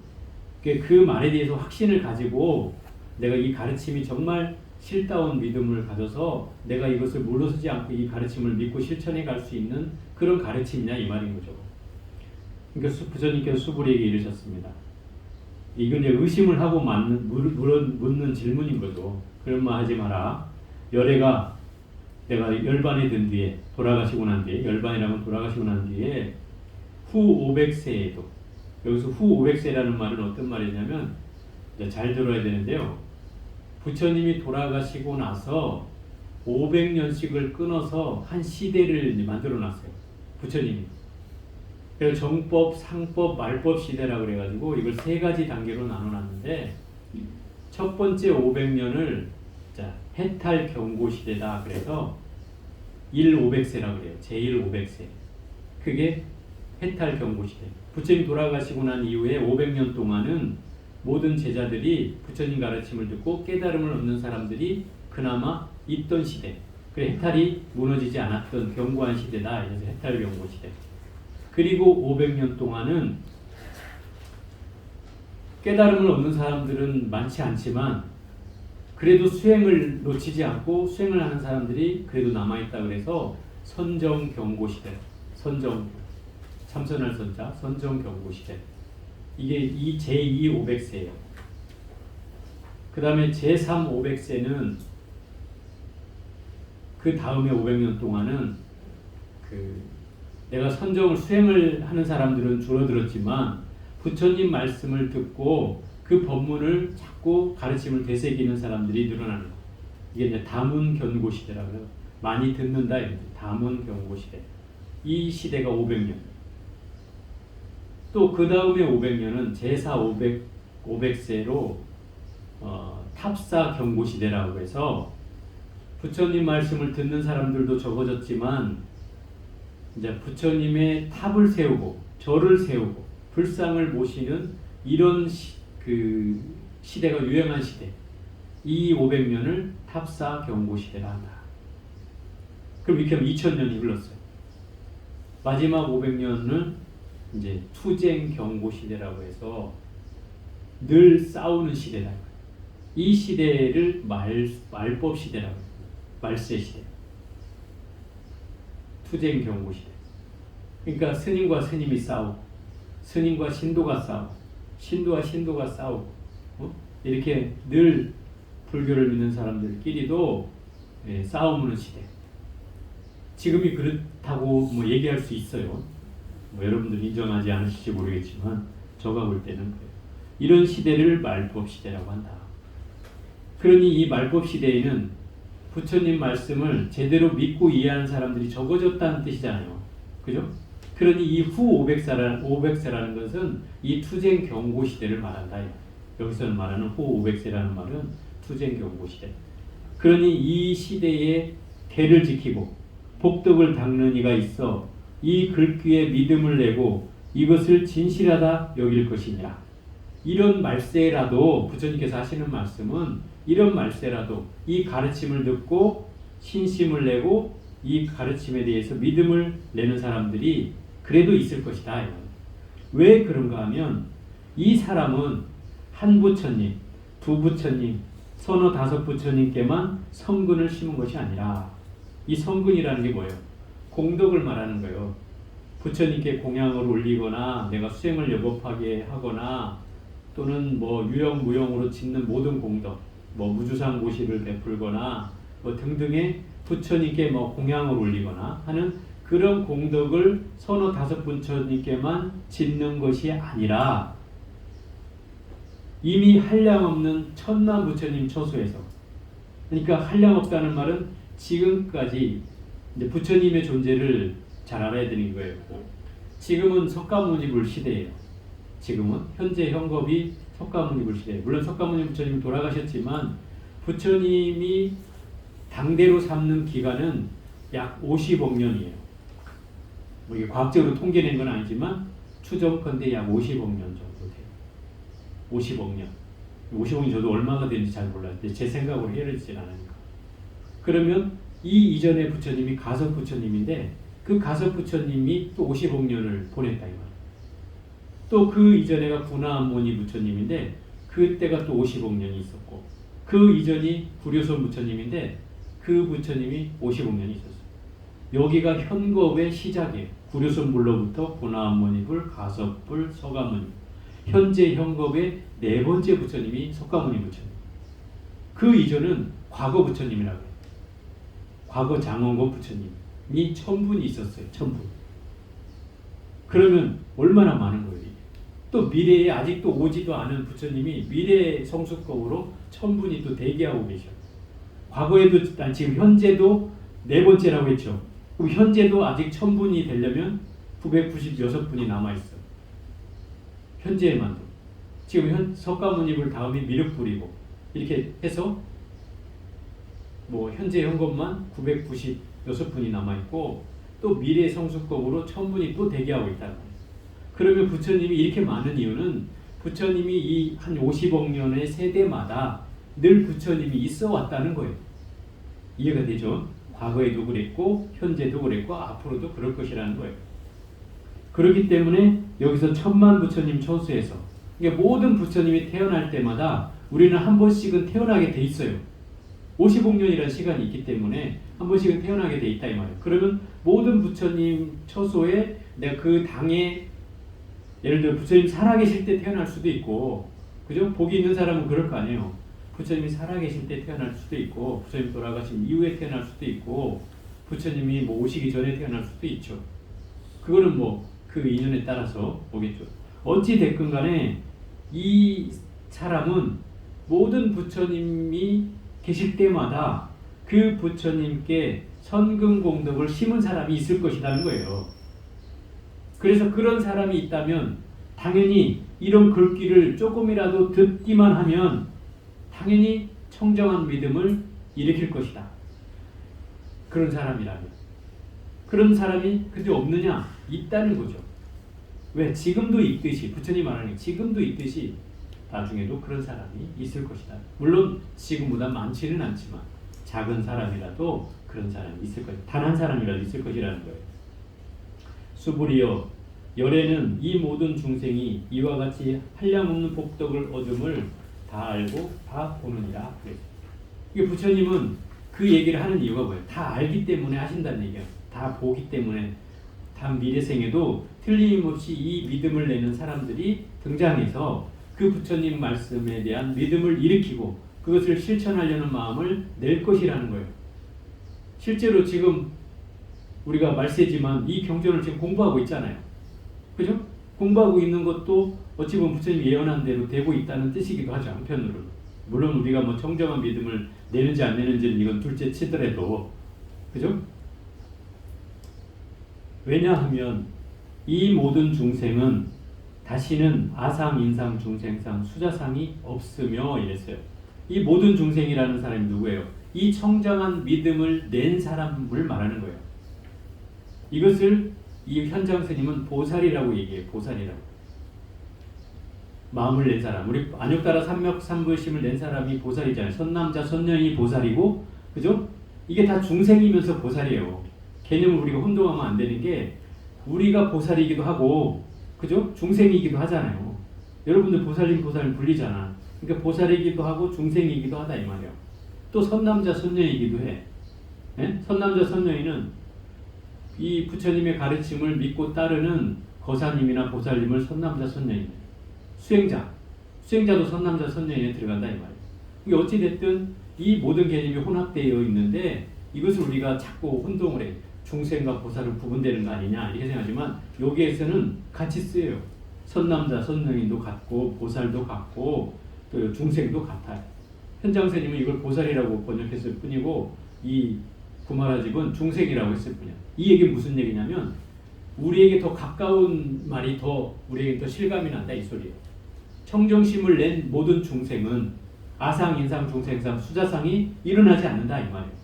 [SPEAKER 1] 그 말에 대해서 확신을 가지고 내가 이 가르침이 정말 실다운 믿음을 가져서 내가 이것을 물러서지 않고 이 가르침을 믿고 실천해 갈 수 있는 그런 가르침이냐 이 말인 거죠. 그러니까 부처님께서 수보리에게 이르셨습니다. 이건 이제 의심을 하고 묻는 질문인 거죠. 그런 말 하지 마라. 열애가 내가 열반이 된 뒤에 돌아가시고 난 뒤에 열반이라면 돌아가시고 난 뒤에 후 500세에도 여기서 후 500세라는 말은 어떤 말이냐면 잘 들어야 되는데요. 부처님이 돌아가시고 나서 500년씩을 끊어서 한 시대를 만들어 놨어요. 부처님이. 그래서 정법, 상법, 말법 시대라고 그래가지고 이걸 세 가지 단계로 나눠놨는데 첫 번째 500년을 해탈 경고 시대다. 그래서 1,500세라고 그래요. 제1,500세. 그게 해탈 경고 시대. 부처님 돌아가시고 난 이후에 500년 동안은 모든 제자들이 부처님 가르침을 듣고 깨달음을 얻는 사람들이 그나마 있던 시대. 그래 해탈이 무너지지 않았던 견고한 시대다. 그래서 해탈 경고 시대. 그리고 500년 동안은 깨달음을 얻는 사람들은 많지 않지만 그래도 수행을 놓치지 않고 수행을 하는 사람들이 그래도 남아있다 그래서 선정경고시대, 참선할 선자, 선정경고시대. 이게 이 제2 500세예요. 그 다음에 제3 500세는 그 다음에 500년 동안은 내가 선정을 수행을 하는 사람들은 줄어들었지만 부처님 말씀을 듣고 그 법문을 자꾸 가르침을 되새기는 사람들이 늘어나는 거예요. 이게 이제 다문견고 시대라고요. 많이 듣는다 이런 다문견고 시대. 이 시대가 500년. 또 그 다음에 500년은 제사 500세로 탑사 경고시대라고 해서 부처님 말씀을 듣는 사람들도 적어졌지만 이제 부처님의 탑을 세우고 절을 세우고 불상을 모시는 이런 그 시대가 유행한 시대, 이 500년을 탑사 경고시대라 한다. 그럼 이렇게 하면 2000년이 흘렀어요. 마지막 500년은 이제 투쟁 경고시대라고 해서 늘 싸우는 시대다. 이 시대를 말법 시대라고 해요. 말세 시대. 투쟁 경고시대. 그러니까 스님과 스님이 싸우고, 스님과 신도가 싸우고, 신도와 신도가 싸우고, 이렇게 늘 불교를 믿는 사람들끼리도 싸우는 시대. 지금이 그렇다고 뭐 얘기할 수 있어요. 뭐 여러분들 인정하지 않으실지 모르겠지만 제가 볼 때는 그래요. 이런 시대를 말법 시대라고 한다. 그러니 이 말법 시대에는 부처님 말씀을 제대로 믿고 이해하는 사람들이 적어졌다는 뜻이잖아요. 그죠? 그러니 이 후 500세라는 것은 이 투쟁 경고 시대를 말한다. 여기서는 말하는 후 500세라는 말은 투쟁 경고 시대. 그러니 이 시대에 대를 지키고 복덕을 닦는 이가 있어 이 글귀에 믿음을 내고 이것을 진실하다 여길 것이니라. 이런 말세라도 부처님께서 하시는 말씀은 이런 말세라도 이 가르침을 듣고 신심을 내고 이 가르침에 대해서 믿음을 내는 사람들이 그래도 있을 것이다. 왜 그런가 하면 이 사람은 한 부처님, 두 부처님, 서너 다섯 부처님께만 성근을 심은 것이 아니라 이 성근이라는 게 뭐예요? 공덕을 말하는 거예요. 부처님께 공양을 올리거나 내가 수행을 여법하게 하거나 또는 뭐 유형 무형으로 짓는 모든 공덕, 뭐 무주상 고시를 베풀거나 뭐 등등의 부처님께 뭐 공양을 올리거나 하는 그런 공덕을 서너 다섯 부처님께만 짓는 것이 아니라 이미 한량없는 천만 부처님 처소에서, 그러니까 한량없다는 말은 지금까지 이제 부처님의 존재를 잘 알아야 되는 거예요. 지금은 석가모니불 시대예요. 지금은 현재 형법이 석가모니불 시대예요. 물론 석가모니 부처님 돌아가셨지만 부처님이 당대로 삼는 기간은 약 50억 년이에요. 뭐 이게 과학적으로 통계낸 건 아니지만 추정컨대 약 50억 년 정도 돼요. 50억 년. 50억 년 저도 얼마가 되는지 잘 몰라요. 제 생각으로 헤어지진 않으니까. 그러면 이 이전의 부처님이 가섭 부처님인데 그 가섭 부처님이 또 50억 년을 보냈다 이 말이에요. 또 그 이전에가 구나모니 부처님인데 그때가 또 50억 년이 있었고 그 이전이 구려손 부처님인데 그 부처님이 50억 년이 있었어요. 여기가 현겁의 시작이에요. 구려손불로부터 구나모니불, 가섭불, 서가모니. 현재 현겁의 네 번째 부처님이 석가모니 부처님. 그 이전은 과거 부처님이라고 해요. 과거 장원급 부처님이 1000분이 있었어요. 1000분. 그러면 얼마나 많은 거예요. 또 미래에 아직도 오지도 않은 부처님이 미래 성숙법으로 1000분이 또 대기하고 계셔요. 과거에도 지금 현재도 네 번째라고 했죠. 그럼 현재도 아직 1000분이 되려면 996분이 남아있어요. 현재에만도. 지금 석가모니불 다음이 미륵불이고 이렇게 해서 뭐 현재 현것만 996분이 남아있고 또 미래 성숙법으로 1000분이 또 대기하고 있다는 거예요. 그러면 부처님이 이렇게 많은 이유는 부처님이 이 한 50억 년의 세대마다 늘 부처님이 있어 왔다는 거예요. 이해가 되죠? 과거에도 그랬고 현재도 그랬고 앞으로도 그럴 것이라는 거예요. 그렇기 때문에 여기서 천만 부처님 처수에서 그러니까 모든 부처님이 태어날 때마다 우리는 한 번씩은 태어나게 돼 있어요. 50억 년이라는 시간이 있기 때문에 한 번씩은 태어나게 돼 있다 이 말이에요. 그러면 모든 부처님 처소에 내가 그 당에 예를 들어 부처님 살아계실 때 태어날 수도 있고, 그죠? 복이 있는 사람은 그럴 거 아니에요. 부처님이 살아계실 때 태어날 수도 있고, 부처님 돌아가신 이후에 태어날 수도 있고, 부처님이 뭐 오시기 전에 태어날 수도 있죠. 그거는 뭐 그 인연에 따라서 오겠죠. 어찌 됐건 간에 이 사람은 모든 부처님이 계실 때마다 그 부처님께 선근공덕을 심은 사람이 있을 것이라는 거예요. 그래서 그런 사람이 있다면 당연히 이런 글귀를 조금이라도 듣기만 하면 당연히 청정한 믿음을 일으킬 것이다. 그런 사람이라면. 그런 사람이 그저 없느냐? 있다는 거죠. 왜? 지금도 있듯이, 부처님 말하는 지금도 있듯이 나중에도 그런 사람이 있을 것이다. 물론 지금보다 많지는 않지만 작은 사람이라도 그런 사람이 있을 것이다. 단 한 사람이라도 있을 것이라는 거예요. 수불이여, 열애는 이 모든 중생이 이와 같이 한량없는 복덕을 얻음을 다 알고 다 보느니라. 이게 부처님은 그 얘기를 하는 이유가 뭐예요? 다 알기 때문에 하신다는 얘기예요. 다 보기 때문에 다음 미래생에도 틀림없이 이 믿음을 내는 사람들이 등장해서 그 부처님 말씀에 대한 믿음을 일으키고 그것을 실천하려는 마음을 낼 것이라는 거예요. 실제로 지금 우리가 말세지만 이 경전을 지금 공부하고 있잖아요. 그죠? 공부하고 있는 것도 어찌 보면 부처님 예언한 대로 되고 있다는 뜻이기도 하죠. 한편으로는. 물론 우리가 뭐 청정한 믿음을 내는지 안 내는지는 이건 둘째 치더라도, 그죠? 왜냐하면 이 모든 중생은 다시는 아상, 인상, 중생상, 수자상이 없으며 이랬어요. 이 모든 중생이라는 사람이 누구예요? 이 청정한 믿음을 낸 사람을 말하는 거예요. 이것을 이 현장 스님은 보살이라고 얘기해요. 보살이라고. 마음을 낸 사람. 우리 안욕따라 삼맥삼부심을 낸 사람이 보살이잖아요. 선남자, 선녀인이 보살이고, 그죠? 이게 다 중생이면서 보살이에요. 개념을 우리가 혼동하면 안 되는 게 우리가 보살이기도 하고, 그죠? 중생이기도 하잖아요. 여러분들 보살님 불리잖아. 그러니까 보살이기도 하고 중생이기도 하다 이 말이에요. 또 선남자, 선녀이기도 해. 예? 선남자, 선녀인은 이 부처님의 가르침을 믿고 따르는 거사님이나 보살님을 선남자, 선녀인. 수행자도 선남자, 선녀인에 들어간다 이 말이에요. 이게 어찌됐든 이 모든 개념이 혼합되어 있는데 이것을 우리가 자꾸 혼동을 해. 중생과 보살은 구분되는 거 아니냐 이렇게 생각하지만 여기에서는 같이 쓰여요. 선남자, 선녀인도 같고 보살도 같고 또 중생도 같아요. 현장스님은 이걸 보살이라고 번역했을 뿐이고 이 구마라집은 중생이라고 했을 뿐이야. 이 얘기는 무슨 얘기냐면 우리에게 더 가까운 말이 더 우리에게 더 실감이 난다 이 소리예요. 청정심을 낸 모든 중생은 아상, 인상, 중생상, 수자상이 일어나지 않는다 이 말이에요.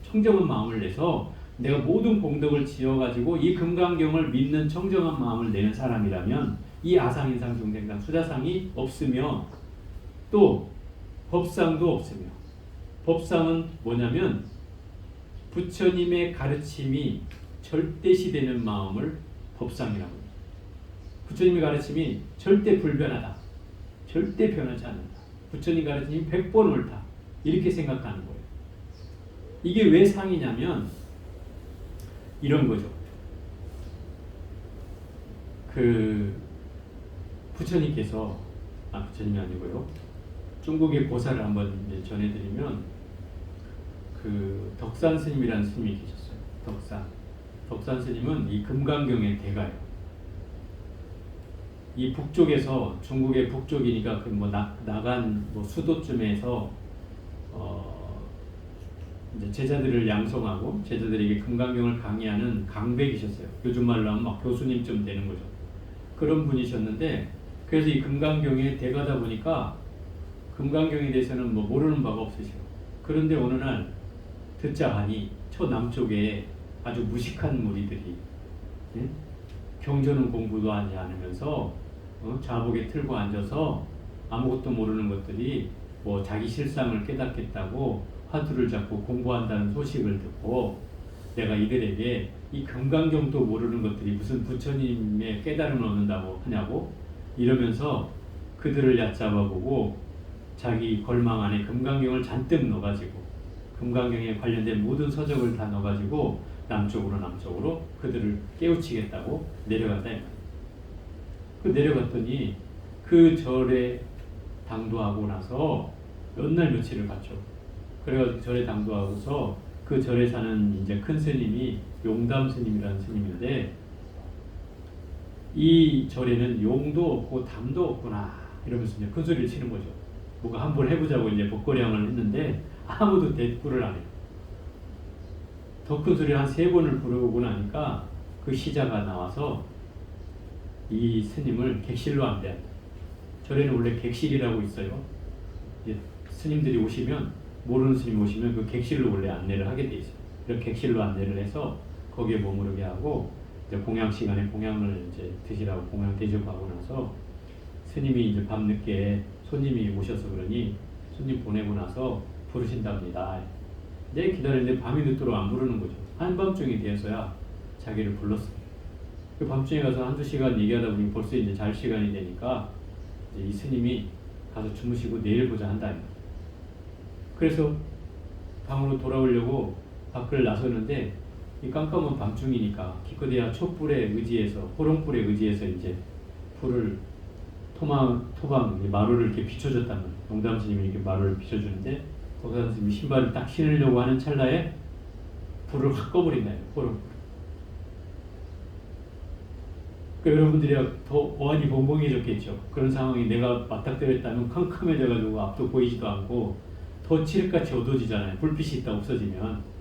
[SPEAKER 1] 청정한 마음을 내서 내가 모든 공덕을 지어가지고 이 금강경을 믿는 청정한 마음을 내는 사람이라면 이 아상, 인상, 중생상, 수자상이 없으며 또 법상도 없으며 법상은 뭐냐면 부처님의 가르침이 절대시되는 마음을 법상이라고 해요. 부처님의 가르침이 절대 불변하다. 절대 변하지 않는다. 부처님 가르침이 100번 옳다. 이렇게 생각하는 거예요. 이게 왜 상이냐면 이런 거죠. 부처님께서 부처님이 아니고요. 중국의 고사를 한번 전해드리면 덕산 스님이라는 스님이 계셨어요. 덕산 스님은 이 금강경의 대가예요. 이 북쪽에서 중국의 북쪽이니까 나간 수도쯤에서 이제 제자들을 양성하고 제자들에게 금강경을 강의하는 강백이셨어요. 요즘 말로 하면 막 교수님쯤 되는 거죠. 그런 분이셨는데 그래서 이 금강경의 대가다 보니까 금강경에 대해서는 모르는 바가 없으셔. 그런데 어느 날 듣자 하니 저 남쪽에 아주 무식한 무리들이 경전은 공부도 하지 않으면서 자복에 틀고 앉아서 아무것도 모르는 것들이 자기 실상을 깨닫겠다고 화두를 잡고 공부한다는 소식을 듣고 내가 이들에게 이 금강경도 모르는 것들이 무슨 부처님의 깨달음을 얻는다고 하냐고 이러면서 그들을 얕잡아보고 자기 걸망 안에 금강경을 잔뜩 넣어가지고 금강경에 관련된 모든 서적을 다 넣어가지고 남쪽으로 그들을 깨우치겠다고 내려갔다. 내려갔더니 그 절에 당도하고 나서 몇 날 며칠을 갔죠. 그래가지고 절에 당도하고서 그 절에 사는 이제 큰 스님이 용담 스님이라는 스님인데 이 절에는 용도 없고 담도 없구나 이러면서 이제 큰 소리를 치는 거죠. 뭔가 한번 해보자고 이제 법거량을 했는데 아무도 대꾸를 안 해요. 더 큰 소리를 한 3번을 부르고 나니까 그 시자가 나와서 이 스님을 객실로 안배한다. 절에는 원래 객실이라고 있어요. 이제 스님들이 오시면, 모르는 스님 오시면 그 객실로 원래 안내를 하게 돼 있어요. 이렇게 객실로 안내를 해서 거기에 머무르게 하고, 이제 공양 시간에 공양을 이제 드시라고 공양 대접하고 나서 스님이 이제 밤늦게 손님이 오셔서 그러니 손님 보내고 나서 부르신답니다. 네, 기다리는데 밤이 늦도록 안 부르는 거죠. 한밤중이 되어서야 자기를 불렀어요. 그 밤중에 가서 한두 시간 얘기하다 보니 벌써 이제 잘 시간이 되니까 이제 이 스님이 가서 주무시고 내일 보자 한다. 그래서 방으로 돌아오려고 밖을 나서는데 이 깜깜한 밤중이니까 기껏해야 촛불에 의지해서, 호롱불에 의지해서 이제 불을 토방 마루를 이렇게 비춰줬다면, 영담 스님이 이렇게 마루를 비춰주는데 도산 스님이 신발을 딱 신으려고 하는 찰나에 불을 확 꺼버린다. 호롱불. 그러니까 여러분들이 더 어안이 벙벙해졌겠죠. 그런 상황이 내가 맞닥뜨렸다면 캄캄해져가지고 앞도 보이지도 않고 더 칠흑같이 어두워지잖아요. 불빛이 있다 없어지면.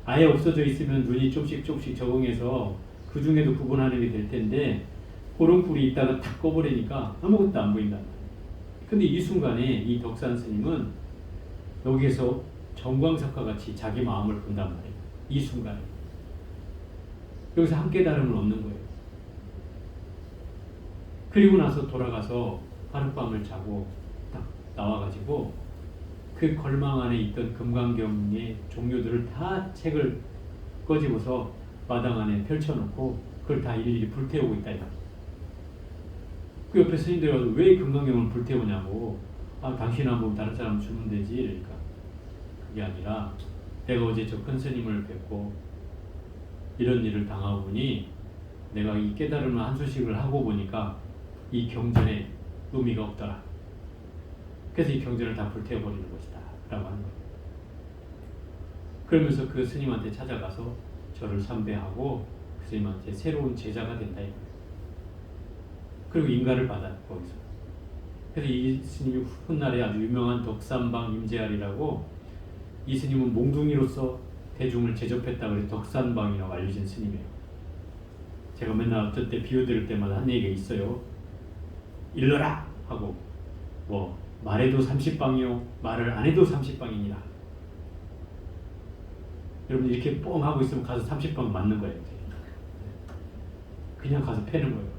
[SPEAKER 1] 아예 없어져 있으면 눈이 조금씩 적응해서 그 중에도 구분하는 게 될 텐데, 호롱불이 있다가 탁 꺼버리니까 아무것도 안 보인단 말이에요. 근데 이 순간에 이 덕산 스님은 여기에서 정광석과 같이 자기 마음을 본단 말이에요. 이 순간에. 여기서 한 깨달음을 얻는 거예요. 그리고 나서 돌아가서 하룻밤을 자고 딱 나와가지고 그 걸망 안에 있던 금강경의 종류들을 다 책을 꺼집어서 마당 안에 펼쳐놓고 그걸 다 일일이 불태우고 있다. 그 옆에 스님들이 와서 왜 금강경을 불태우냐고. 아, 당신 안 보면 다른 사람 주면 되지. 이러니까 그게 아니라 내가 어제 저 큰 스님을 뵙고 이런 일을 당하고 보니 내가 이 깨달음을 한 수씩을 하고 보니까 이 경전에 의미가 없더라. 그래서 이 경전을 다 불태워버리는 것이다 라고 하는 거예요. 그러면서 그 스님한테 찾아가서 저를 삼배하고 그 스님한테 새로운 제자가 된다. 그리고 인가를 받았고 거기서. 그래서 이 스님이 훗날에 아주 유명한 덕산방 임재알이라고, 이 스님은 몽둥이로서 대중을 제접했다고 해서 덕산방이라고 알려진 스님이에요. 제가 맨날 어쩔 때 비유드릴 때마다 한 얘기가 있어요. 일러라 하고, 뭐 말해도 30방이요 말을 안 해도 30방이니라. 여러분 이렇게 뻥 하고 있으면 가서 30방 맞는 거예요. 이제. 그냥 가서 패는 거예요.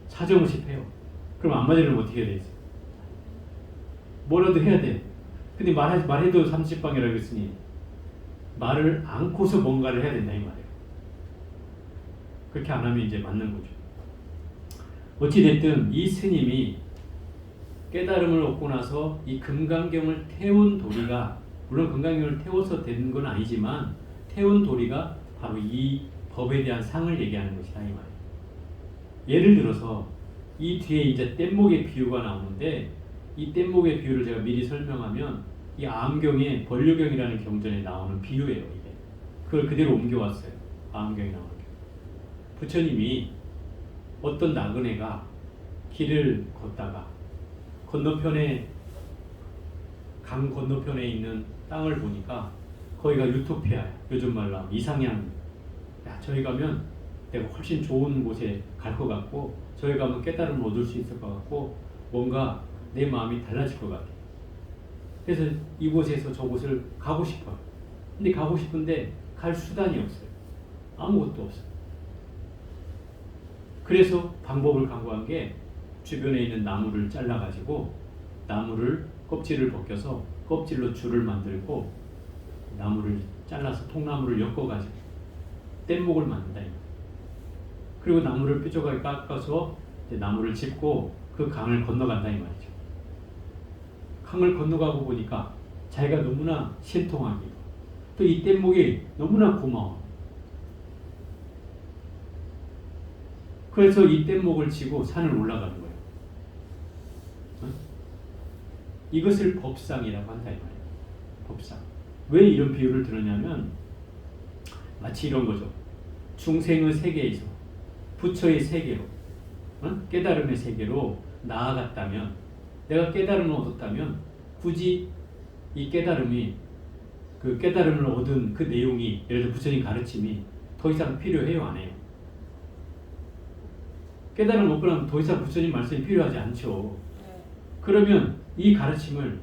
[SPEAKER 1] 사정없이 패요. 그럼 안 맞으려면 어떻게 해야 되겠어요? 뭐라도 해야 돼. 근데 말해도 30방이라고 했으니 말을 않고서 뭔가를 해야 된다 이 말이에요. 그렇게 안 하면 이제 맞는 거죠. 어찌됐든 이 스님이 깨달음을 얻고 나서 이 금강경을 태운 도리가, 물론 금강경을 태워서 된 건 아니지만 태운 도리가 바로 이 법에 대한 상을 얘기하는 것이다 이 말이에요. 예를 들어서 이 뒤에 이제 뗏목의 비유가 나오는데, 이 뗏목의 비유를 제가 미리 설명하면 이 암경에 번류경이라는 경전에 나오는 비유예요. 이게 그걸 그대로 옮겨왔어요. 암경에 나오는 게. 부처님이 어떤 나그네가 길을 걷다가 건너편에, 강 건너편에 있는 땅을 보니까 거기가 유토피아야. 요즘 말로 하면 이상향. 야, 저기 가면 내가 훨씬 좋은 곳에 갈 것 같고, 저기 가면 깨달음을 얻을 수 있을 것 같고, 뭔가 내 마음이 달라질 것 같아. 그래서 이곳에서 저곳을 가고 싶어요. 근데 가고 싶은데 갈 수단이 없어요. 아무것도 없어요. 그래서 방법을 강구한 게 주변에 있는 나무를 잘라가지고 나무를 껍질을 벗겨서 껍질로 줄을 만들고 나무를 잘라서 통나무를 엮어가지고 뗏목을 만든다. 그리고 나무를 뾰족하게 깎아서 이제 나무를 짚고 그 강을 건너간다 이 말이죠. 강을 건너가고 보니까 자기가 너무나 신통하기도, 또 이 뗏목이 너무나 고마워. 그래서 이 뗏목을 치고 산을 올라가는 거예요. 이것을 법상이라고 한다 이 말이에요. 법상. 왜 이런 비유를 들었냐면 마치 이런 거죠. 중생의 세계에서 부처의 세계로, 깨달음의 세계로 나아갔다면, 내가 깨달음을 얻었다면 굳이 이 깨달음이, 그 깨달음을 얻은 그 내용이, 예를 들어 부처님 가르침이 더 이상 필요해요 안 해요? 깨달음 없고 나면 더 이상 부처님 말씀이 필요하지 않죠.
[SPEAKER 2] 네.
[SPEAKER 1] 그러면 이 가르침을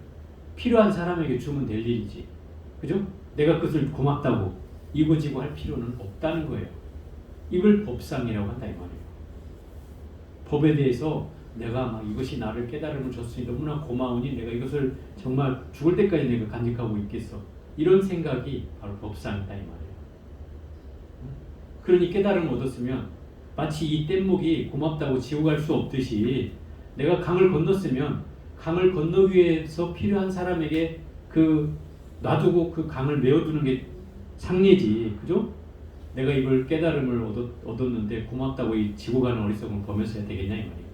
[SPEAKER 1] 필요한 사람에게 주면 될 일이지. 그죠? 내가 그것을 고맙다고 이고지고 할 필요는 없다는 거예요. 이걸 법상이라고 한다 이 말이에요. 법에 대해서 내가 막 이것이 나를 깨달음을 줬으니 너무나 고마우니 내가 이것을 정말 죽을 때까지 내가 간직하고 있겠어. 이런 생각이 바로 법상이다 이 말이에요. 그러니 깨달음을 얻었으면 마치 이 뗏목이 고맙다고 지고 갈 수 없듯이 내가 강을 건넜으면 강을 건너기 위해서 필요한 사람에게 그 놔두고 그 강을 메워두는 게 상례지, 그죠? 내가 이걸 깨달음을 얻었는데 고맙다고 이 지고 가는 어리석은 범했어야 되겠냐 이 말이죠.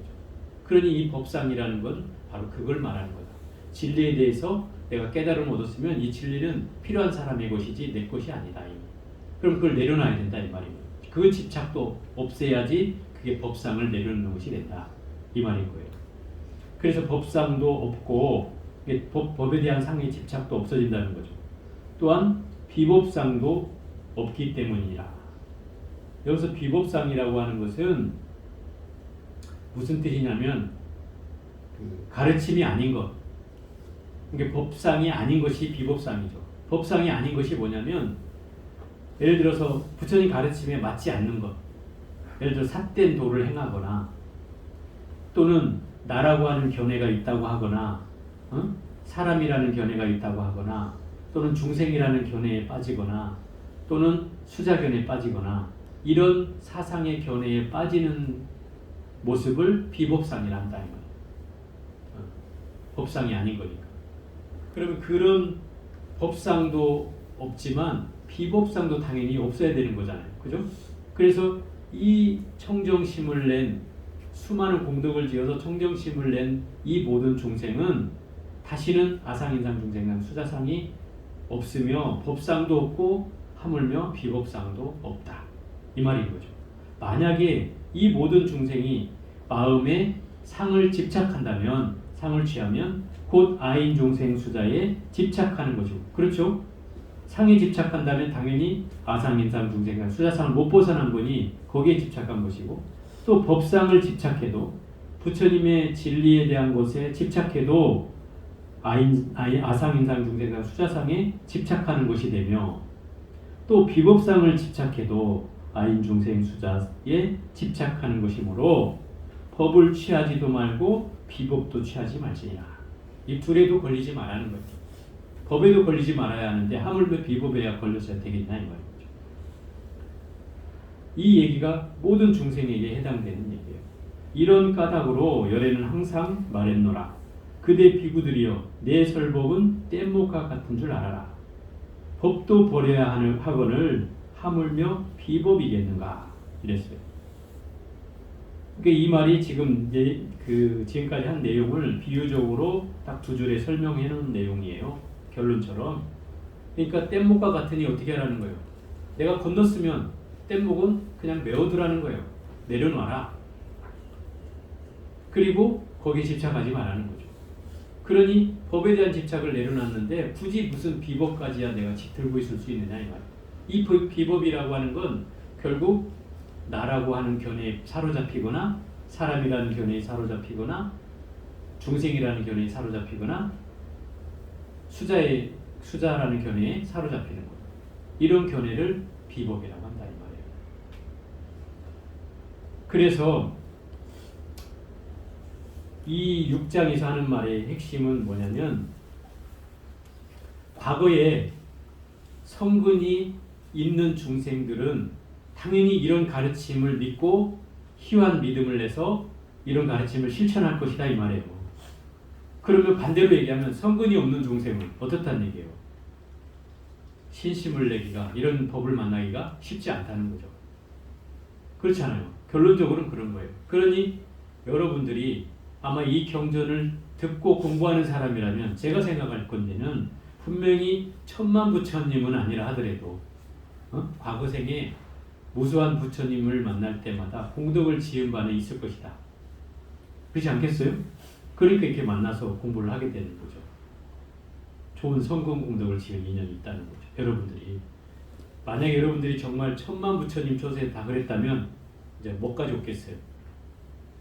[SPEAKER 1] 그러니 이 법상이라는 건 바로 그걸 말하는 거다. 진리에 대해서 내가 깨달음을 얻었으면 이 진리는 필요한 사람의 것이지 내 것이 아니다. 그럼 그걸 내려놔야 된다 이 말입니다. 그 집착도 없애야지 그게 법상을 내려놓는 것이 된다 이 말인 거예요. 그래서 법상도 없고 법에 대한 상의 집착도 없어진다는 거죠. 또한 비법상도 없기 때문이라. 여기서 비법상이라고 하는 것은 무슨 뜻이냐면 그 가르침이 아닌 것. 그러니까 법상이 아닌 것이 비법상이죠. 법상이 아닌 것이 뭐냐면 예를 들어서 부처님 가르침에 맞지 않는 것. 예를 들어 삿된 도를 행하거나 또는 나라고 하는 견해가 있다고 하거나 사람이라는 견해가 있다고 하거나 또는 중생이라는 견해에 빠지거나 또는 수자견에 빠지거나 이런 사상의 견해에 빠지는 모습을 비법상이라 한다 이 말이에요. 법상이 아닌 거니까. 그러면 그런 법상도 없지만 비법상도 당연히 없어야 되는 거잖아요. 그죠? 그래서 이 청정심을 낸 수많은 공덕을 지어서 청정심을 낸 이 모든 중생은 다시는 아상인상 중생상 수자상이 없으며 법상도 없고 하물며 비법상도 없다. 이 말인 거죠. 만약에 이 모든 중생이 마음에 상을 집착한다면 상을 취하면 곧 아인 중생 수자에 집착하는 것이고 그렇죠? 상에 집착한다면 당연히 아상인상 중생상 수자상을 못 벗어난 거니 거기에 집착한 것이고 또 법상을 집착해도 부처님의 진리에 대한 것에 집착해도 아상인상 중생상 수자상에 집착하는 것이 되며 또 비법상을 집착해도 아인 중생 수자에 집착하는 것이므로 법을 취하지도 말고 비법도 취하지 말지니라. 이 둘에도 걸리지 말라는 거죠. 법에도 걸리지 말아야 하는데 하물며 비법에야 걸렸어야 되겠나 이 말이죠. 이 얘기가 모든 중생에게 해당되는 얘기예요. 이런 까닭으로 열애는 항상 말했노라. 그대 비구들이여 내 설법은 뗏목과 같은 줄 알아라. 법도 버려야 하거늘 하물며 비법이겠는가 이랬어요. 그러니까 이 말이 지금 지금까지 한 내용을 비유적으로 딱 두 줄에 설명해 놓은 내용이에요. 결론처럼. 그러니까 뗏목과 같으니 어떻게 하라는 거예요? 내가 건넜으면 뗏목은 그냥 메워두라는 거예요. 내려놔라. 그리고 거기에 집착하지 말라는 거죠. 그러니 법에 대한 집착을 내려놨는데 굳이 무슨 비법까지야 내가 들고 있을 수 있느냐 이 말이에요. 이 비법이라고 하는 건 결국 나라고 하는 견해에 사로잡히거나 사람이라는 견해에 사로잡히거나 중생이라는 견해에 사로잡히거나 수자라는 견해에 사로잡히는 거예요. 이런 견해를 비법이라고 한다 이 말이에요. 그래서 이 6장에서 하는 말의 핵심은 뭐냐면 과거에 성근이 있는 중생들은 당연히 이런 가르침을 믿고 희환 믿음을 내서 이런 가르침을 실천할 것이다 이 말이에요. 그러면 반대로 얘기하면 성근이 없는 중생은 어떻다는 얘기예요? 신심을 내기가 이런 법을 만나기가 쉽지 않다는 거죠. 그렇지 않아요. 결론적으로는 그런 거예요. 그러니 여러분들이 아마 이 경전을 듣고 공부하는 사람이라면 제가 생각할 건데는 분명히 천만 부처님은 아니라 하더라도 과거 생에 무수한 부처님을 만날 때마다 공덕을 지은 바는 있을 것이다. 그렇지 않겠어요? 그러니까 이렇게 만나서 공부를 하게 되는 거죠. 좋은 성공 공덕을 지은 인연이 있다는 거죠. 여러분들이 만약에 여러분들이 정말 천만 부처님 초세에 다 그랬다면 이제 뭐까지 없겠어요?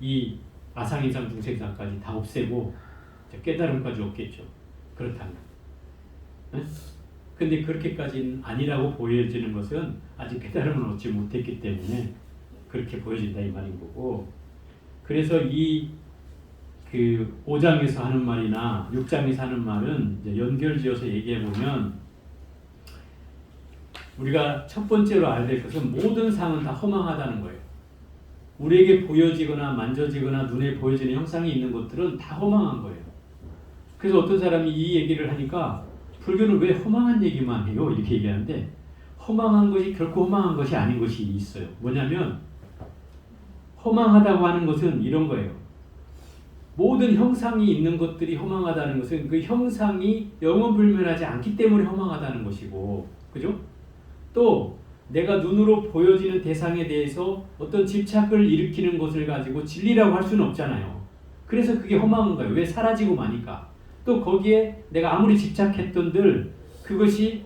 [SPEAKER 1] 이 아상이상 중생상까지 다 없애고 깨달음까지 얻겠죠. 그렇다면. 네? 근데 그렇게까지는 아니라고 보여지는 것은 아직 깨달음을 얻지 못했기 때문에 그렇게 보여진다 이 말인 거고. 그래서 이 그 5장에서 하는 말이나 6장에서 하는 말은 이제 연결지어서 얘기해 보면 우리가 첫 번째로 알아야 될 것은 모든 상은 다 허망하다는 거예요. 우리에게 보여지거나 만져지거나 눈에 보여지는 형상이 있는 것들은 다 허망한 거예요. 그래서 어떤 사람이 이 얘기를 하니까 불교는 왜 허망한 얘기만 해요? 이렇게 얘기하는데 허망한 것이 결코 허망한 것이 아닌 것이 있어요. 뭐냐면 허망하다고 하는 것은 이런 거예요. 모든 형상이 있는 것들이 허망하다는 것은 그 형상이 영원불멸하지 않기 때문에 허망하다는 것이고, 그죠? 또 내가 눈으로 보여지는 대상에 대해서 어떤 집착을 일으키는 것을 가지고 진리라고 할 수는 없잖아요. 그래서 그게 허망한 거예요. 왜? 사라지고 마니까. 또 거기에 내가 아무리 집착했던들 그것이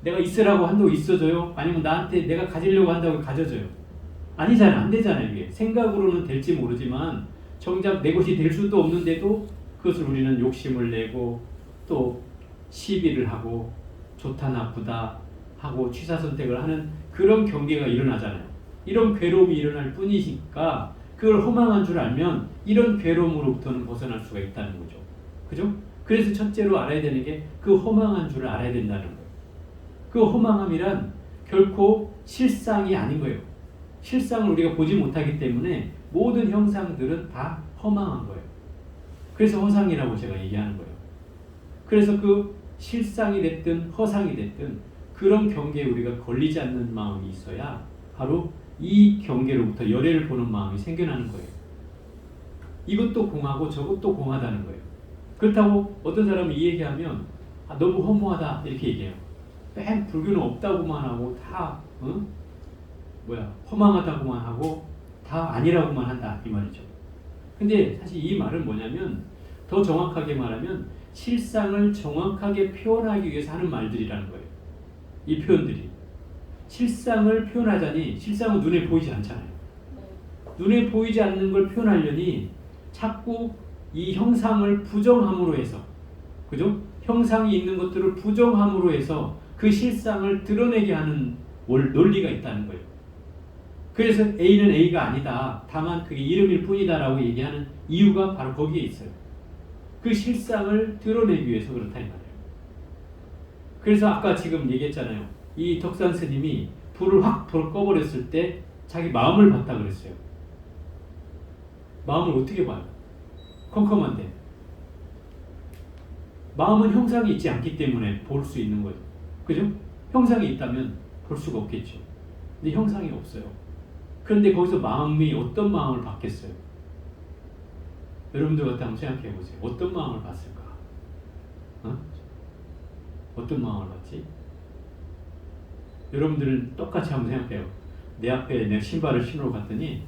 [SPEAKER 1] 내가 있으라고 한다고 있어져요? 아니면 나한테 내가 가지려고 한다고 가져져요? 아니잖아요. 안 되잖아요. 이게 생각으로는 될지 모르지만 정작 내 것이 될 수도 없는데도 그것을 우리는 욕심을 내고 또 시비를 하고 좋다 나쁘다 하고 취사선택을 하는 그런 경계가 일어나잖아요. 이런 괴로움이 일어날 뿐이니까 그걸 허망한 줄 알면 이런 괴로움으로부터는 벗어날 수가 있다는 거죠. 그죠? 그래서 첫째로 알아야 되는 게 그 허망한 줄을 알아야 된다는 거예요. 그 허망함이란 결코 실상이 아닌 거예요. 실상을 우리가 보지 못하기 때문에 모든 형상들은 다 허망한 거예요. 그래서 허상이라고 제가 얘기하는 거예요. 그래서 그 실상이 됐든 허상이 됐든 그런 경계에 우리가 걸리지 않는 마음이 있어야 바로 이 경계로부터 열애를 보는 마음이 생겨나는 거예요. 이것도 공하고 저것도 공하다는 거예요. 그렇다고 어떤 사람이 이 얘기하면 너무 허무하다 이렇게 얘기해요. 맨 불교는 없다고만 하고 다 허망하다고만 하고 다 아니라고만 한다 이 말이죠. 근데 사실 이 말은 뭐냐면 더 정확하게 말하면 실상을 정확하게 표현하기 위해서 하는 말들이라는 거예요. 이 표현들이 실상을 표현하자니 실상은 눈에 보이지 않잖아요. 눈에 보이지 않는 걸 표현하려니 자꾸 이 형상을 부정함으로 해서, 그죠? 형상이 있는 것들을 부정함으로 해서 그 실상을 드러내게 하는 논리가 있다는 거예요. 그래서 A는 A가 아니다. 다만 그게 이름일 뿐이다라고 얘기하는 이유가 바로 거기에 있어요. 그 실상을 드러내기 위해서 그렇다 이 말이에요. 그래서 아까 지금 얘기했잖아요. 이 덕산 스님이 불을 확 꺼버렸을 때 자기 마음을 봤다 그랬어요. 마음을 어떻게 봐요? 컴컴한데. 마음은 형상이 있지 않기 때문에 볼 수 있는 거죠. 그죠? 형상이 있다면 볼 수가 없겠죠. 근데 형상이 없어요. 그런데 거기서 마음이 어떤 마음을 받겠어요? 여러분들 같아 한번 생각해 보세요. 어떤 마음을 봤을까? 어떤 마음을 봤지? 여러분들은 똑같이 한번 생각해요. 내 앞에 내 신발을 신으러 갔더니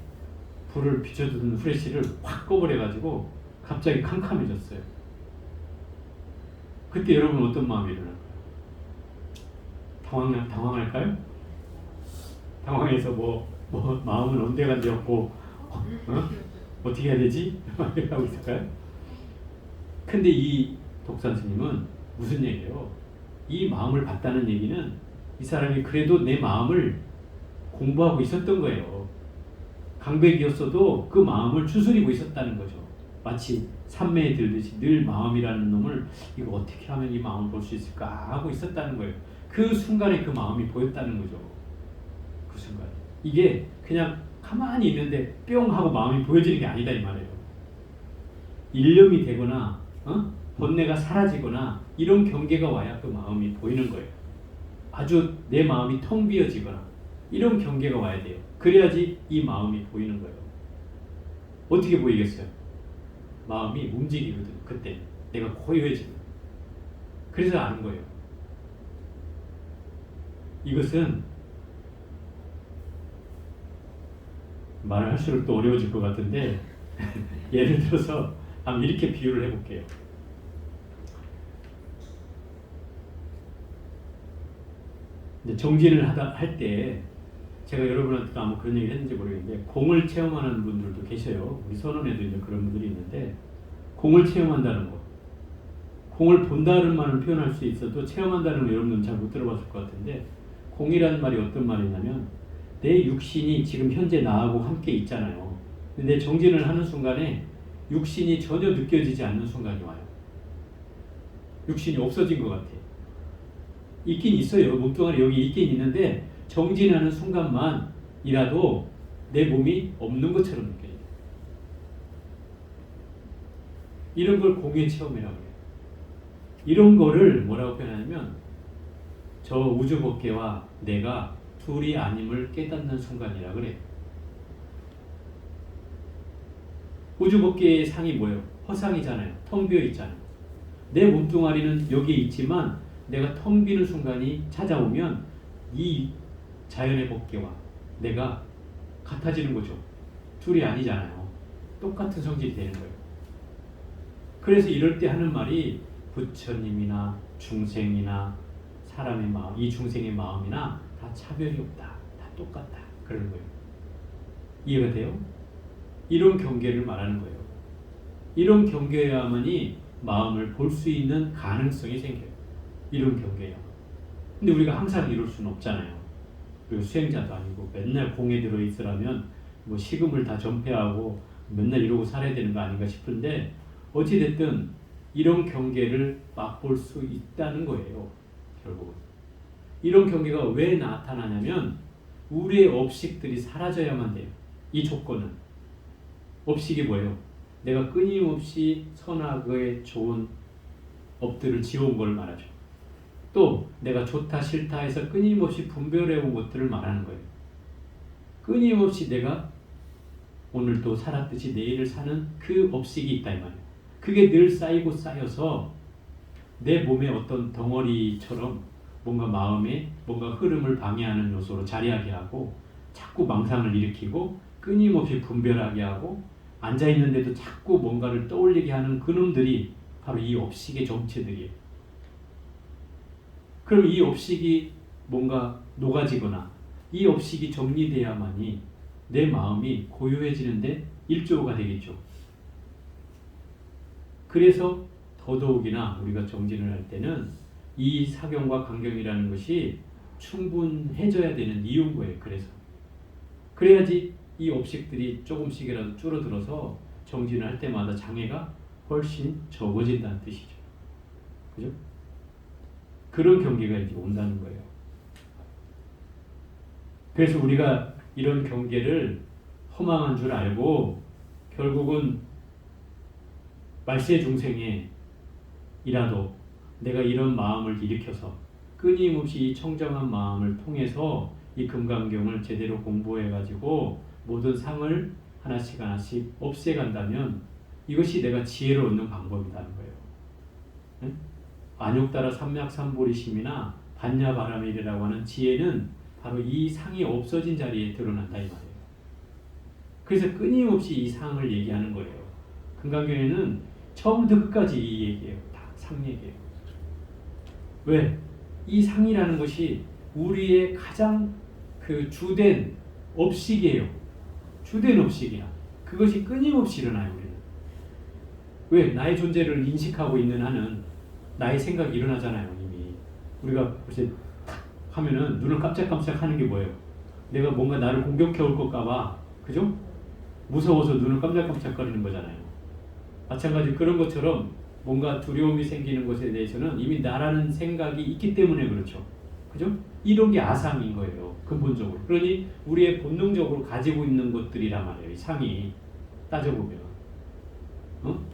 [SPEAKER 1] 불을 비춰주는 후레쉬를 확 꺼버려가지고 갑자기 캄캄해졌어요. 그때 여러분 어떤 마음이 일어날까요? 당황할까요? 당황해서 마음은 언제간지 없고 어떻게 해야 되지? 하고 있을까요? 근데 이 독산 스님은 무슨 얘기예요? 이 마음을 봤다는 얘기는 이 사람이 그래도 내 마음을 공부하고 있었던 거예요. 강백이었어도 그 마음을 추스리고 있었다는 거죠. 마치 산매에 들듯이 늘 마음이라는 놈을 이거 어떻게 하면 이 마음을 볼 수 있을까 하고 있었다는 거예요. 그 순간에 그 마음이 보였다는 거죠. 그 순간. 이게 그냥 가만히 있는데 뿅 하고 마음이 보여지는 게 아니다 이 말이에요. 일념이 되거나 번뇌가 사라지거나 이런 경계가 와야 그 마음이 보이는 거예요. 아주 내 마음이 텅 비어지거나 이런 경계가 와야 돼요. 그래야지 이 마음이 보이는 거예요. 어떻게 보이겠어요? 마음이 움직이거든. 그때 내가 고요해지는. 그래서 아는 거예요. 이것은 말을 할수록 또 어려워질 것 같은데 예를 들어서 한번 이렇게 비유를 해볼게요. 이제 정진을 할 때 제가 여러분한테도 아마 그런 얘기 했는지 모르겠는데 공을 체험하는 분들도 계셔요. 우리 선원에도 이제 그런 분들이 있는데 공을 체험한다는 거. 공을 본다는 말은 표현할 수 있어도 체험한다는 거 여러분은 잘 못 들어봤을 것 같은데 공이라는 말이 어떤 말이냐면 내 육신이 지금 현재 나하고 함께 있잖아요. 근데 정진을 하는 순간에 육신이 전혀 느껴지지 않는 순간이 와요. 육신이 없어진 것 같아. 있긴 있어요. 몸뚱아리 여기 있긴 있는데 정진하는 순간만이라도 내 몸이 없는 것처럼 느껴져요. 이런 걸 공의 체험이라고 해요. 이런 거를 뭐라고 표현하냐면 저 우주법계와 내가 둘이 아님을 깨닫는 순간이라 그래요. 우주법계의 상이 뭐예요? 허상이잖아요. 텅 비어 있잖아요. 내 몸뚱아리는 여기에 있지만 내가 텅 비는 순간이 찾아오면 이 자연의 법계와 내가 같아지는 거죠. 둘이 아니잖아요. 똑같은 성질이 되는 거예요. 그래서 이럴 때 하는 말이 부처님이나 중생이나 사람의 마음, 이 중생의 마음이나 다 차별이 없다. 다 똑같다. 그러는 거예요. 이해가 돼요? 이런 경계를 말하는 거예요. 이런 경계야만이 마음을 볼 수 있는 가능성이 생겨요. 이런 경계야. 근데 우리가 항상 이룰 수는 없잖아요. 그리고 수행자도 아니고 맨날 공에 들어있으라면 뭐 식음을 다 전폐하고 맨날 이러고 살아야 되는 거 아닌가 싶은데 어찌됐든 이런 경계를 맛볼 수 있다는 거예요. 결국은. 이런 경계가 왜 나타나냐면 우리의 업식들이 사라져야만 돼요. 이 조건은. 업식이 뭐예요? 내가 끊임없이 선악의 좋은 업들을 지어온 걸 말하죠. 또 내가 좋다 싫다 해서 끊임없이 분별해온 것들을 말하는 거예요. 끊임없이 내가 오늘 또 살았듯이 내일을 사는 그 업식이 있다 이 말이에요. 그게 늘 쌓이고 쌓여서 내 몸의 어떤 덩어리처럼 뭔가 마음에 뭔가 흐름을 방해하는 요소로 자리하게 하고 자꾸 망상을 일으키고 끊임없이 분별하게 하고 앉아있는데도 자꾸 뭔가를 떠올리게 하는 그놈들이 바로 이 업식의 정체들이에요. 그럼 이 업식이 뭔가 녹아지거나 이 업식이 정리돼야만이 내 마음이 고요해지는데 일조가 되겠죠. 그래서 더더욱이나 우리가 정진을 할 때는 이 사경과 강경이라는 것이 충분해져야 되는 이유인 거예요. 그래야지 이 업식들이 조금씩이라도 줄어들어서 정진을 할 때마다 장애가 훨씬 적어진다는 뜻이죠. 그죠? 그런 경계가 이제 온다는 거예요. 그래서 우리가 이런 경계를 허망한 줄 알고 결국은 말세 중생에 이라도 내가 이런 마음을 일으켜서 끊임없이 이 청정한 마음을 통해서 이 금강경을 제대로 공부해가지고 모든 상을 하나씩 하나씩 없애간다면 이것이 내가 지혜를 얻는 방법이라는 거예요. 네? 안욕따라 삼맥삼보리심이나 반야바라밀이라고 하는 지혜는 바로 이 상이 없어진 자리에 드러난다 이 말이에요. 그래서 끊임없이 이 상을 얘기하는 거예요. 금강경에는 처음부터 끝까지 이 얘기예요. 다 상 얘기예요. 왜? 이 상이라는 것이 우리의 가장 그 주된 업식이에요. 주된 업식이야. 그것이 끊임없이 일어나요. 우리는. 왜? 나의 존재를 인식하고 있는 한은 나의 생각이 일어나잖아요. 이미. 우리가 벌써 하면은 눈을 깜짝깜짝 하는 게 뭐예요? 내가 뭔가 나를 공격해 올 것까 봐. 그죠? 무서워서 눈을 깜짝깜짝 거리는 거잖아요. 마찬가지로 그런 것처럼 뭔가 두려움이 생기는 것에 대해서는 이미 나라는 생각이 있기 때문에 그렇죠. 그죠? 이런 게 아상인 거예요. 근본적으로. 그러니 우리의 본능적으로 가지고 있는 것들이란 말이에요. 이 상이 따져보면.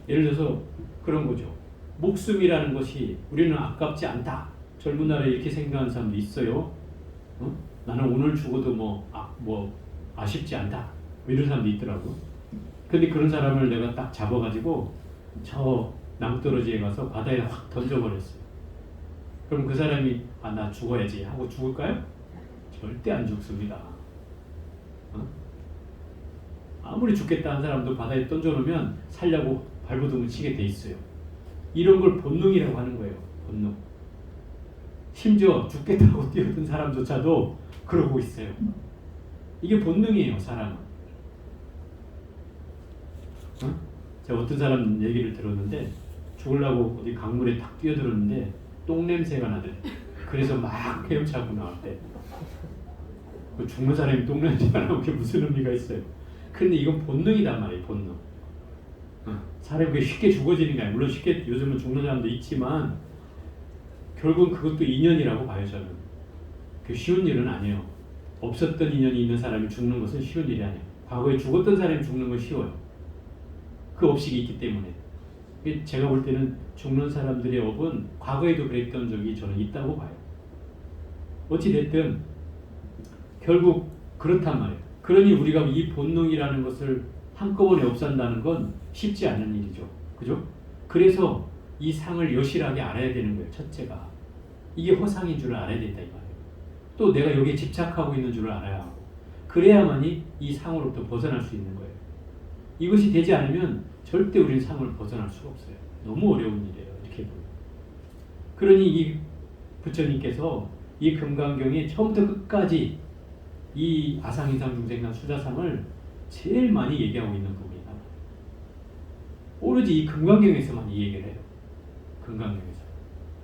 [SPEAKER 1] 예를 들어서 그런 거죠. 목숨이라는 것이 우리는 아깝지 않다. 젊은 날에 이렇게 생각하는 사람도 있어요. 나는 오늘 죽어도 아쉽지 않다. 이런 사람도 있더라고. 근데 그런 사람을 내가 딱 잡아가지고 저 낭떠러지에 가서 바다에 확 던져버렸어요. 그럼 그 사람이 나 죽어야지 하고 죽을까요? 절대 안 죽습니다. 아무리 죽겠다 한 사람도 바다에 던져놓으면 살려고 발버둥을 치게 돼 있어요. 이런 걸 본능이라고 하는 거예요. 본능. 심지어 죽겠다고 뛰어든 사람조차도 그러고 있어요. 이게 본능이에요, 사람은. 어? 제가 어떤 사람 얘기를 들었는데 죽으려고 어디 강물에 탁 뛰어들었는데 똥 냄새가 나대. 그래서 막 헤엄차고 나왔대. 그 죽는 사람이 똥 냄새가 나면 그게 무슨 의미가 있어요? 근데 이건 본능이단 말이에요, 본능. 사람이 그게 쉽게 죽어지는 게 아니에요. 물론 쉽게 요즘은 죽는 사람도 있지만 결국은 그것도 인연이라고 봐요, 저는. 그 쉬운 일은 아니에요. 없었던 인연이 있는 사람이 죽는 것은 쉬운 일이 아니에요. 과거에 죽었던 사람이 죽는 건 쉬워요. 그 업식이 있기 때문에. 제가 볼 때는 죽는 사람들의 업은 과거에도 그랬던 적이 저는 있다고 봐요. 어찌됐든 결국 그렇단 말이에요. 그러니 우리가 이 본능이라는 것을 한꺼번에 없앤다는 건 쉽지 않은 일이죠. 그죠? 그래서 이 상을 여실하게 알아야 되는 거예요. 첫째가. 이게 허상인 줄 알아야 된다 이 말이에요. 또 내가 여기에 집착하고 있는 줄 알아야 하고 그래야만이 이 상으로부터 벗어날 수 있는 거예요. 이것이 되지 않으면 절대 우리는 상을 벗어날 수가 없어요. 너무 어려운 일이에요. 이렇게 보면. 그러니 이 부처님께서 이 금강경에 처음부터 끝까지 이 아상인상 중생간 수자상을 제일 많이 얘기하고 있는 부분이다. 오로지 이 금강경에서만 이 얘기를 해요. 금강경에서.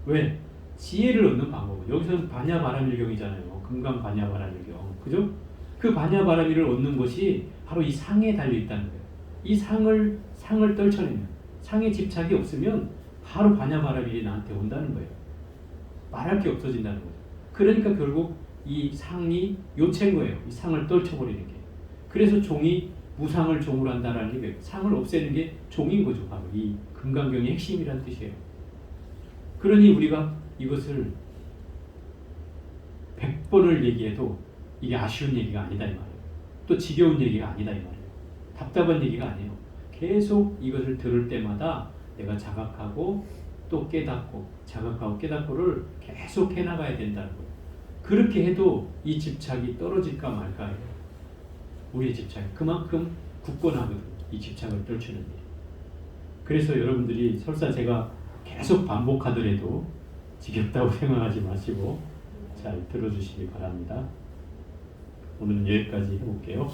[SPEAKER 1] 왜? 지혜를 얻는 방법은 여기서는 반야바라밀경이잖아요. 금강 반야바라밀경. 그죠? 그 반야바라밀을 얻는 것이 바로 이 상에 달려 있다는 거예요. 이 상을 떨쳐내면 상에 집착이 없으면 바로 반야바라밀이 나한테 온다는 거예요. 말할 게 없어진다는 거죠. 그러니까 결국 이 상이 요체인 거예요. 이 상을 떨쳐버리는 게. 그래서 종이 무상을 종으로 한다라는 게 상을 없애는 게 종인 거죠. 바로 이 금강경의 핵심이라는 뜻이에요. 그러니 우리가 이것을 100번을 얘기해도 이게 아쉬운 얘기가 아니다 이 말이에요. 또 지겨운 얘기가 아니다 이 말이에요. 답답한 얘기가 아니에요. 계속 이것을 들을 때마다 내가 자각하고 또 깨닫고 자각하고 깨닫고를 계속 해나가야 된다는 거예요. 그렇게 해도 이 집착이 떨어질까 말까예요. 우리의 집착이 그만큼 굳건하거든요. 이 집착을 떨치는 일이. 그래서 여러분들이 설사 제가 계속 반복하더라도 지겹다고 생각하지 마시고 잘 들어주시기 바랍니다. 오늘은 여기까지 해볼게요.